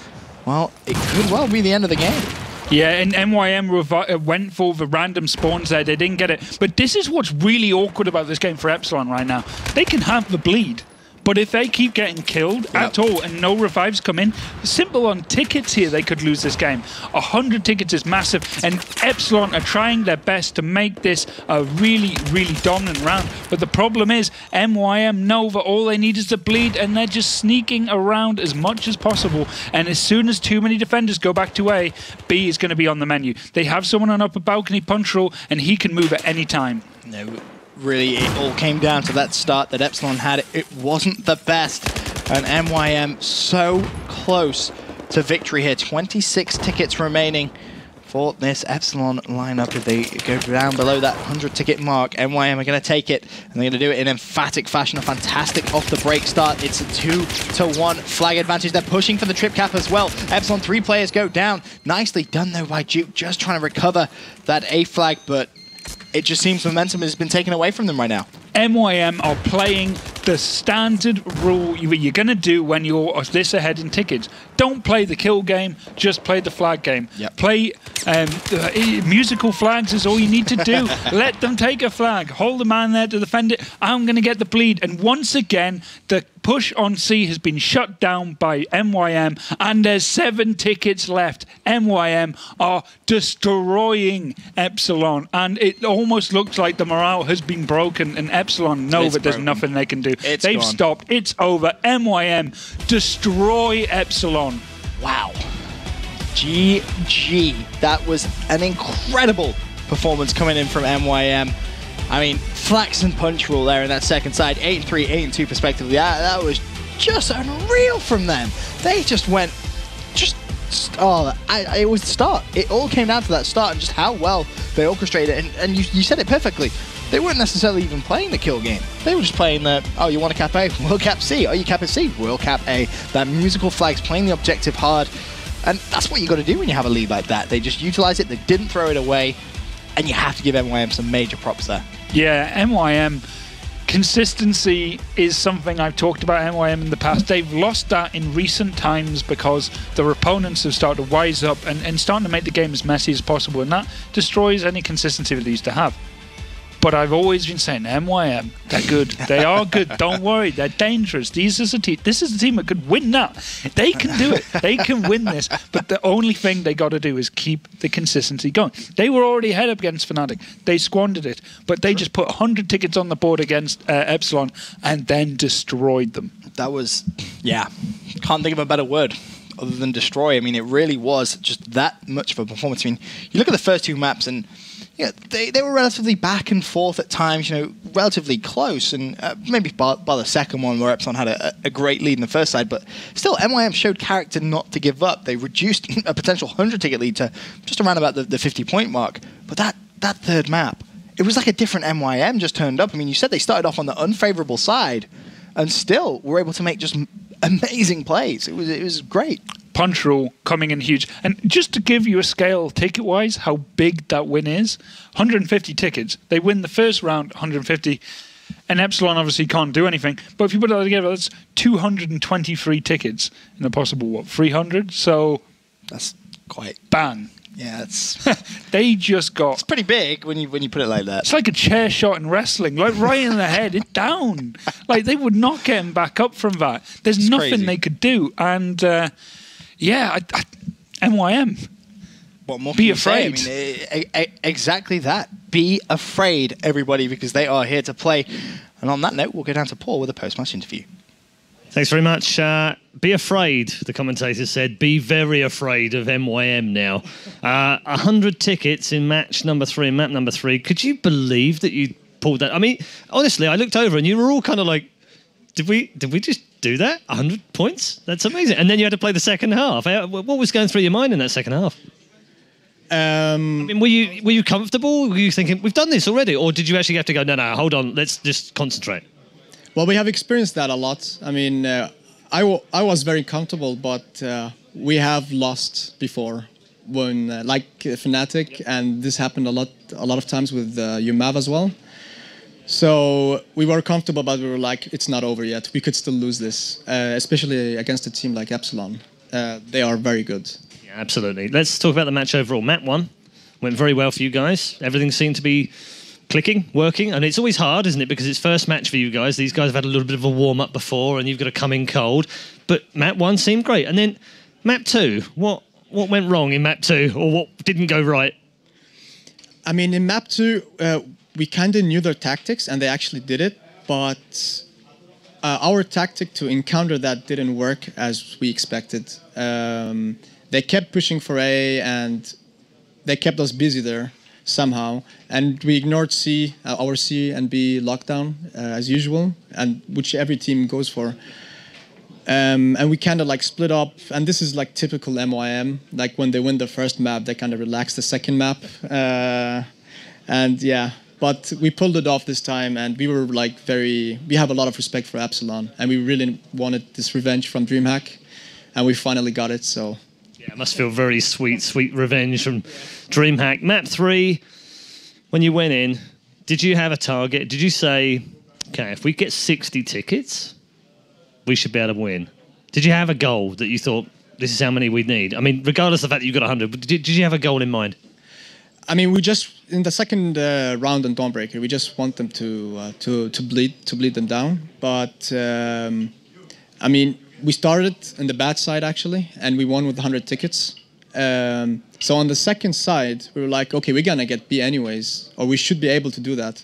well, it could well be the end of the game. Yeah, and MYM went for the random spawns there. They didn't get it. But this is what's really awkward about this game for Epsilon right now. They can have the bleed, but if they keep getting killed at all and no revives come in, simple on tickets here, they could lose this game. 100 tickets is massive, and Epsilon are trying their best to make this a really, really dominant round. But the problem is, MYM know that all they need is the bleed, and they're just sneaking around as much as possible. And as soon as too many defenders go back to A, B is going to be on the menu. They have someone on upper balcony, Punchroll, and he can move at any time. No. Really, it all came down to that start that Epsilon had. It wasn't the best. And MYM so close to victory here. 26 tickets remaining for this Epsilon lineup. If they go down below that 100 ticket mark, MYM are going to take it. And they're going to do it in emphatic fashion. A fantastic off the break start. It's a 2-1 flag advantage. They're pushing for the trip cap as well. Epsilon, 3 players go down. Nicely done though by Duke. Just trying to recover that A flag, but it just seems momentum has been taken away from them right now. MYM are playing the standard rule you're going to do when you're this ahead in tickets. Don't play the kill game, just play the flag game. Yep. Play musical flags is all you need to do. Let them take a flag. Hold the man there to defend it. I'm going to get the bleed. And once again, the push on C has been shut down by MYM, and there's 7 tickets left. MYM are destroying Epsilon, and it almost looks like the morale has been broken, and Epsilon know that there's nothing they can do. They've stopped. It's over. MYM destroy Epsilon. Wow. GG. That was an incredible performance coming in from MYM. I mean, Flax and Punchroll there in that second side. 8-3, 8-2 respectively. That was just unreal from them. They just went... it was the start. It all came down to that start and just how well they orchestrated it. And you said it perfectly. They weren't necessarily even playing the kill game. They were just playing the, oh, you want to cap A? We'll cap C. Oh, you cap a C? We'll cap A. That musical flags, playing the objective hard. And that's what you got to do when you have a lead like that. They just utilize it. They didn't throw it away. and you have to give MYM some major props there. Yeah, MYM consistency is something I've talked about MYM in the past. They've lost that in recent times because their opponents have started to wise up and starting to make the game as messy as possible, and that destroys any consistency that they used to have. But I've always been saying, MYM, they're good. They are good. Don't worry. They're dangerous. This is a team that could win that. They can do it. They can win this. But the only thing they got to do is keep the consistency going. They were already ahead up against Fnatic. They squandered it. But they just put 100 tickets on the board against Epsilon and then destroyed them. That was, yeah, can't think of a better word other than destroy. I mean, it really was just that much of a performance. I mean, you look at the first 2 maps and yeah, they were relatively back and forth at times, relatively close, and maybe by the second one where Epsilon had a great lead in the first side, but still MYM showed character not to give up. They reduced a potential 100-ticket lead to just around about the 50-point mark, but that third map, it was like a different MYM just turned up. I mean, you said they started off on the unfavorable side, and still were able to make just amazing plays. It was great. Punch rule coming in huge. And just to give you a scale ticket-wise, how big that win is, 150 tickets. They win the first round, 150, and Epsilon obviously can't do anything. But if you put it all together, that's 223 tickets in a possible, 300? So that's quite... Bang. Yeah, it's... They just got... It's pretty big when you put it like that. It's like a chair shot in wrestling, like right in the head, it's down. Like, they would not get him back up from that. There's nothing crazy they could do. And... yeah, MYM. What more? Be afraid. I mean, exactly that. Be afraid, everybody, because they are here to play. And on that note, we'll go down to Paul with a post-match interview. Thanks very much. Be afraid, the commentator said. Be very afraid of MYM now. 100 tickets in match number 3 and map number 3. Could you believe that you pulled that? I mean, honestly, I looked over and you were all kind of like, did we just do that? 100 points? That's amazing. And then you had to play the second half. What was going through your mind in that second half? I mean, were you comfortable? Were you thinking, we've done this already? Or did you actually have to go, no, hold on, let's just concentrate? Well, we have experienced that a lot. I mean, I was very comfortable, but we have lost before when, like Fnatic, and this happened a lot of times with UMAV as well. So we were comfortable, but we were like, it's not over yet. We could still lose this, especially against a team like Epsilon. They are very good. Yeah, absolutely. Let's talk about the match overall. Map 1 went very well for you guys. Everything seemed to be clicking, working, and it's always hard, isn't it? Because it's first match for you guys. These guys have had a little bit of a warm-up before, and you've got to come in cold. But map 1 seemed great. And then map 2, what went wrong in map 2, or what didn't go right? I mean, in map 2... we kind of knew their tactics, and they actually did it, but our tactic to encounter that didn't work as we expected. They kept pushing for A, and they kept us busy there somehow, and we ignored our C and B lockdown as usual, and which every team goes for. And we kind of like split up, and this is like typical MYM. Like when they win the first map, they kind of relax the second map, and yeah. But we pulled it off this time, and we were like we have a lot of respect for Epsilon, and we really wanted this revenge from DreamHack, and we finally got it, so. Yeah, it must feel very sweet, sweet revenge from DreamHack. Map 3, when you went in, did you have a target? Did you say, okay, if we get 60 tickets, we should be able to win? Did you have a goal that you thought, this is how many we'd need? I mean, regardless of the fact that you got 100, did you have a goal in mind? I mean, we just in the second round on Dawnbreaker, we just want them to bleed them down. But I mean, we started in the bad side actually, and we won with 100 tickets. So on the second side, we were like, okay, we're gonna get B anyways, or we should be able to do that.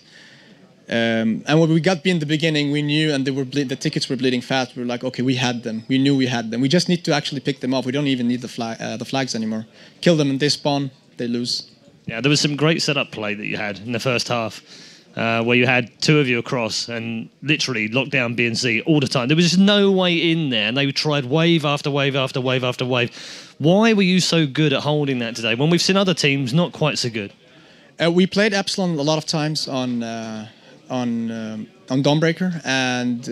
And when we got B in the beginning, we knew, and the tickets were bleeding fast. We were like, okay, we had them. We knew we had them. We just need to actually pick them off. We don't even need the flags anymore. Kill them and they spawn, they lose. Yeah, there was some great setup play that you had in the first half, where you had 2 of you across and literally locked down B and C all the time. There was just no way in there, and they tried wave after wave after wave after wave. Why were you so good at holding that today when we've seen other teams not quite so good? We played Epsilon a lot of times on Dawnbreaker, and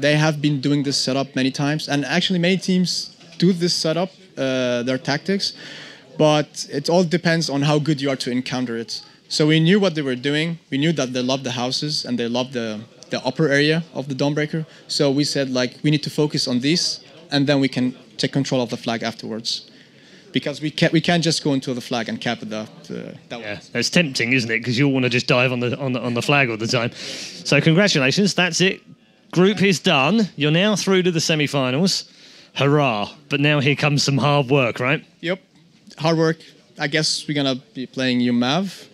they have been doing this setup many times. And actually, many teams do this setup, their tactics. But it all depends on how good you are to encounter it. So we knew what they were doing. We knew that they loved the houses and they loved the upper area of the Dawnbreaker. So we said, like, we need to focus on these, and then we can take control of the flag afterwards. Because we can't just go into the flag and cap it that way. It's tempting, isn't it? Because you'll want to just dive on the flag all the time. So congratulations, that's it. Group is done. You're now through to the semi-finals. Hurrah! But now here comes some hard work, right? Yep, hard work. I guess we're gonna be playing UMAV,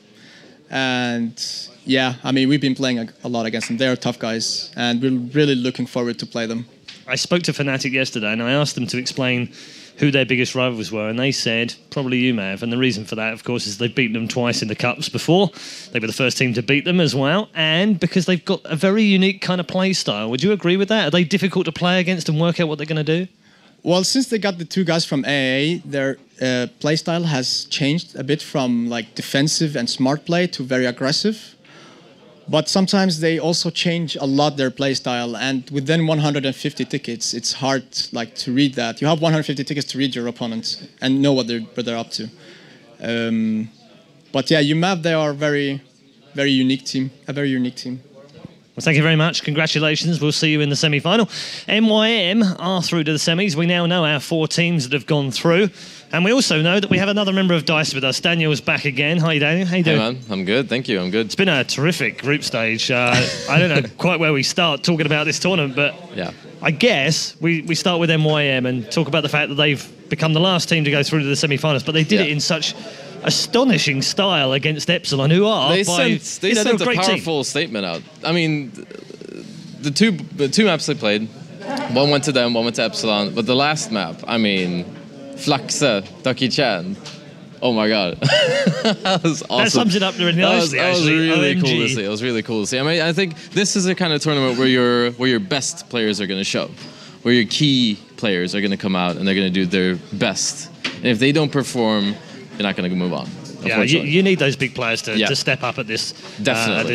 and yeah, I mean we've been playing a lot against them. They're tough guys, and we're really looking forward to play them. I spoke to Fnatic yesterday, and I asked them to explain who their biggest rivals were, and they said probably UMAV. And the reason for that, of course, is they've beaten them twice in the Cups before. They were the first team to beat them as well, and because they've got a very unique kind of play style. Would you agree with that? Are they difficult to play against and work out what they're going to do? Well, since they got the two guys from AAA, their play style has changed a bit from like defensive and smart play to very aggressive. But sometimes they also change a lot their play style, and within 150 tickets, it's hard like to read that. You have 150 tickets to read your opponent and know what they're up to. But yeah, UMAV, they are a very unique team. Well, thank you very much. Congratulations. We'll see you in the semi-final. MYM are through to the semis. We now know our 4 teams that have gone through. And we also know that we have another member of DICE with us. Daniel's back again. Hi, Daniel. How you doing? Hey, man. I'm good. Thank you. I'm good. It's been a terrific group stage. I don't know quite where we start talking about this tournament, but yeah. I guess we start with MYM and talk about the fact that they've become the last team to go through to the semi-finals, but they did it in such astonishing style against Epsilon, who are they sent a powerful statement out. I mean, the two maps they played, one went to them, one went to Epsilon, but the last map, I mean, Flaxe, Ducky Chan. Oh my god, that was awesome. That sums it up really nicely. That was really cool to see. It was really cool to see. I mean, I think this is a kind of tournament where your best players are going to show, where your key players are going to come out and they're going to do their best. And if they don't perform, you're not going to move on. Yeah, you need those big players to step up at this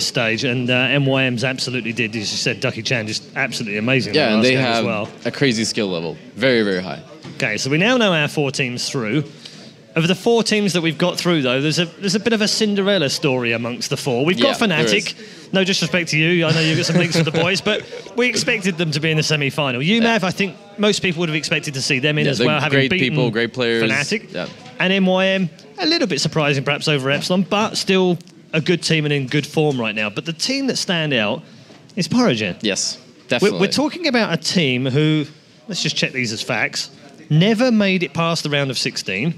stage, and MYM's absolutely did. As you said, Ducky Chan just absolutely amazing. Yeah, and they have a crazy skill level, very, very high. Okay, so we now know our 4 teams through. Of the 4 teams that we've got through, though, there's a bit of a Cinderella story amongst the 4. We've got Fnatic. No disrespect to you, I know you've got some links with the boys, but we expected them to be in the semi-final. UMAV, I think most people would have expected to see them in as well, having beaten people, great players, Fnatic. Yeah. And MYM, a little bit surprising perhaps over Epsilon, but still a good team and in good form right now. But the team that stand out is Pyrogen. Yes, definitely. We're talking about a team who, let's just check these as facts, never made it past the round of 16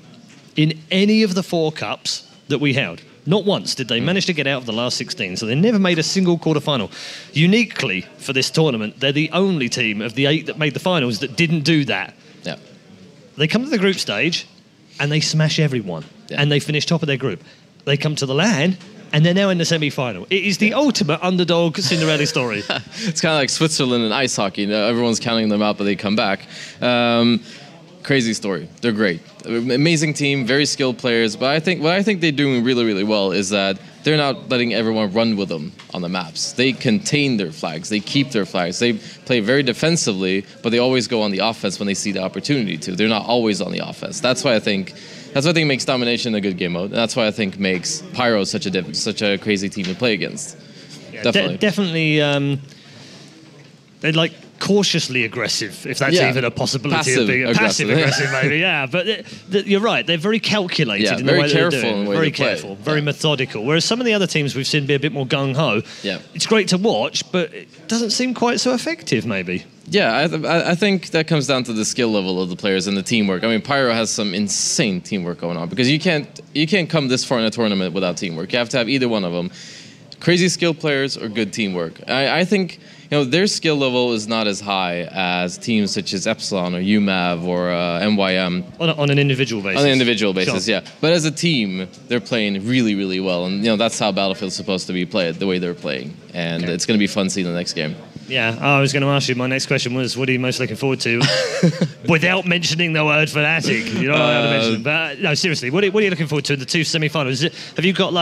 in any of the 4 cups that we held. Not once did they manage to get out of the last 16, so they never made a single quarterfinal. Uniquely for this tournament, they're the only team of the 8 that made the finals that didn't do that. Yeah. They come to the group stage and they smash everyone, and they finish top of their group. They come to the LAN and they're now in the semi-final. It is the ultimate underdog Cinderella story. It's kind of like Switzerland and ice hockey. You know, everyone's counting them out, but they come back. Crazy story. They're great. Amazing team, very skilled players. But what I think they're doing really, really well is that they're not letting everyone run with them on the maps. They contain their flags. They keep their flags. They play very defensively, but they always go on the offense when they see the opportunity to. They're not always on the offense. That's what I think makes domination a good game mode. And that's why I think makes Pyro such a crazy team to play against. Yeah, definitely. They're like cautiously aggressive, if that's even a possibility of being passive aggressive, maybe. Yeah, but you're right. They're very calculated in the way they're doing. Very careful, very methodical. Whereas some of the other teams we've seen be a bit more gung ho. Yeah, it's great to watch, but it doesn't seem quite so effective, maybe. Yeah, I think that comes down to the skill level of the players and the teamwork. I mean, Pyro has some insane teamwork going on because you can't come this far in a tournament without teamwork. You have to have either one of them. Crazy skill players or good teamwork. I think their skill level is not as high as teams such as Epsilon or UMAV or MYM. On an individual basis. On an individual basis, sure. Yeah. But as a team, they're playing really, really well. And that's how Battlefield's supposed to be played, the way they're playing. And it's going to be fun seeing the next game. Yeah, I was going to ask you, my next question was, what are you most looking forward to? Without mentioning the word Fnatic. You know what I mention. But no, seriously, what are you looking forward to in the 2 semi-finals? Have you got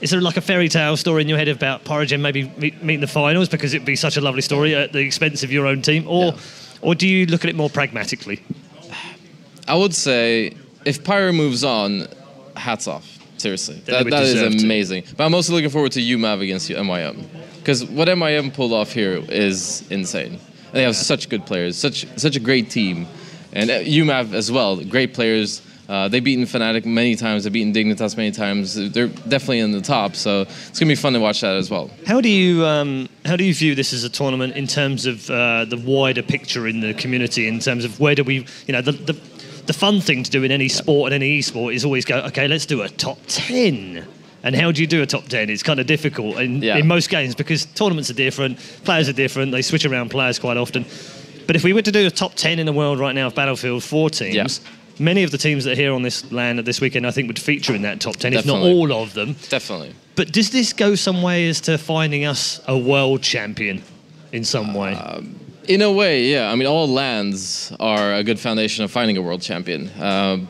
is there like a fairy tale story in your head about Pyrogen maybe meeting the finals because it'd be such a lovely story at the expense of your own team? Or do you look at it more pragmatically? I would say if Pyro moves on, hats off Seriously, That that is deserve to. amazing. But I'm also looking forward to UMAV against MYM, because what MYM pulled off here is insane. They have such good players, such a great team, and UMAV as well, great players. They've beaten Fnatic many times. They've beaten Dignitas many times. They're definitely in the top, so it's gonna be fun to watch that as well. How do you view this as a tournament in terms of the wider picture in the community? In terms of where do we, the fun thing to do in any sport and any esport is always go, okay, let's do a top 10. And how do you do a top 10? It's kind of difficult in most games because tournaments are different, players are different, they switch around players quite often. But if we were to do a top 10 in the world right now of Battlefield 4 teams, many of the teams that are here on this LAN at this weekend, I think, would feature in that top 10, Definitely. if not all of them. Definitely. But does this go some way as to finding us a world champion in some way? In a way, yeah. I mean, all LANs are a good foundation of finding a world champion.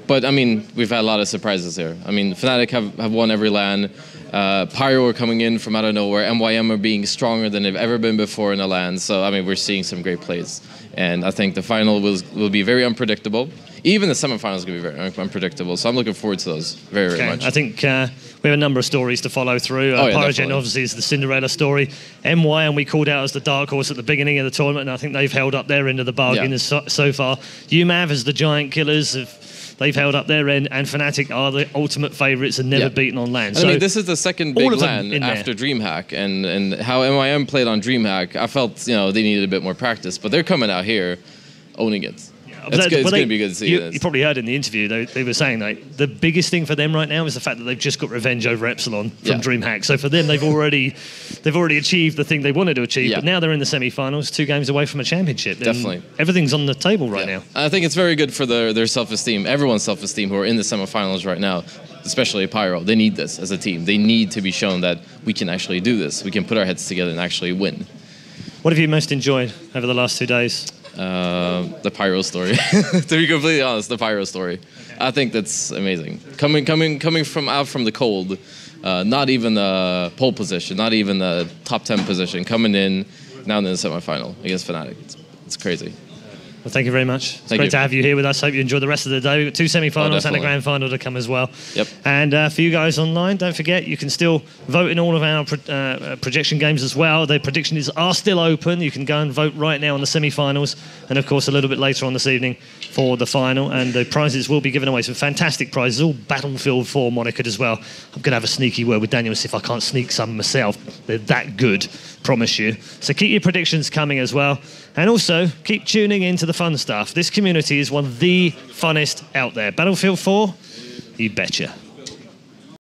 But, I mean, we've had a lot of surprises here. I mean, Fnatic have won every LAN. Pyro are coming in from out of nowhere. MYM are being stronger than they've ever been before in a LAN. So, I mean, we're seeing some great plays. And I think the final will be very unpredictable. Even the semifinals is going to be very unpredictable. So I'm looking forward to those very much. I think we have a number of stories to follow through. Pyrogen definitely. obviously is the Cinderella story. MYM we called out as the dark horse at the beginning of the tournament, and I think they've held up their end of the bargain so far. UMAV as the giant killers they've held up their end, and Fnatic are the ultimate favourites and never beaten on LAN. I mean, this is the second big all of them LAN in there. after DreamHack, and how MYM played on DreamHack, I felt they needed a bit more practice, but they're coming out here owning it. It's going to be good to see. You probably heard in the interview they were saying the biggest thing for them right now is the fact that they've just got revenge over Epsilon from DreamHack. So for them, they've already achieved the thing they wanted to achieve. But now they're in the semi-finals, 2 games away from a championship. Definitely, everything's on the table right now. I think it's very good for their self-esteem, everyone's self-esteem who are in the semi-finals right now. Especially Pyro, they need this as a team. They need to be shown that we can actually do this. We can put our heads together and actually win. What have you most enjoyed over the last 2 days? The Pyro story. To be completely honest, the Pyro story. I think that's amazing. Coming from out from the cold, not even a pole position, not even a top 10 position, coming in now in the semifinal against Fnatic. It's crazy. Well, thank you very much. It's great to have you here with us. Hope you enjoy the rest of the day. We've got 2 semi-finals and a grand final to come as well. Yep. And for you guys online, don't forget, you can still vote in all of our projection games as well. The predictions are still open. You can go and vote right now on the semi-finals and, of course, a little bit later on this evening for the final. And the prizes will be given away. Some fantastic prizes, all Battlefield 4 monikered as well. I'm going to have a sneaky word with Daniel, see if I can't sneak some myself. They're that good, promise you. So keep your predictions coming as well. And also, keep tuning into the fun stuff. This community is one of the funnest out there. Battlefield 4, you betcha.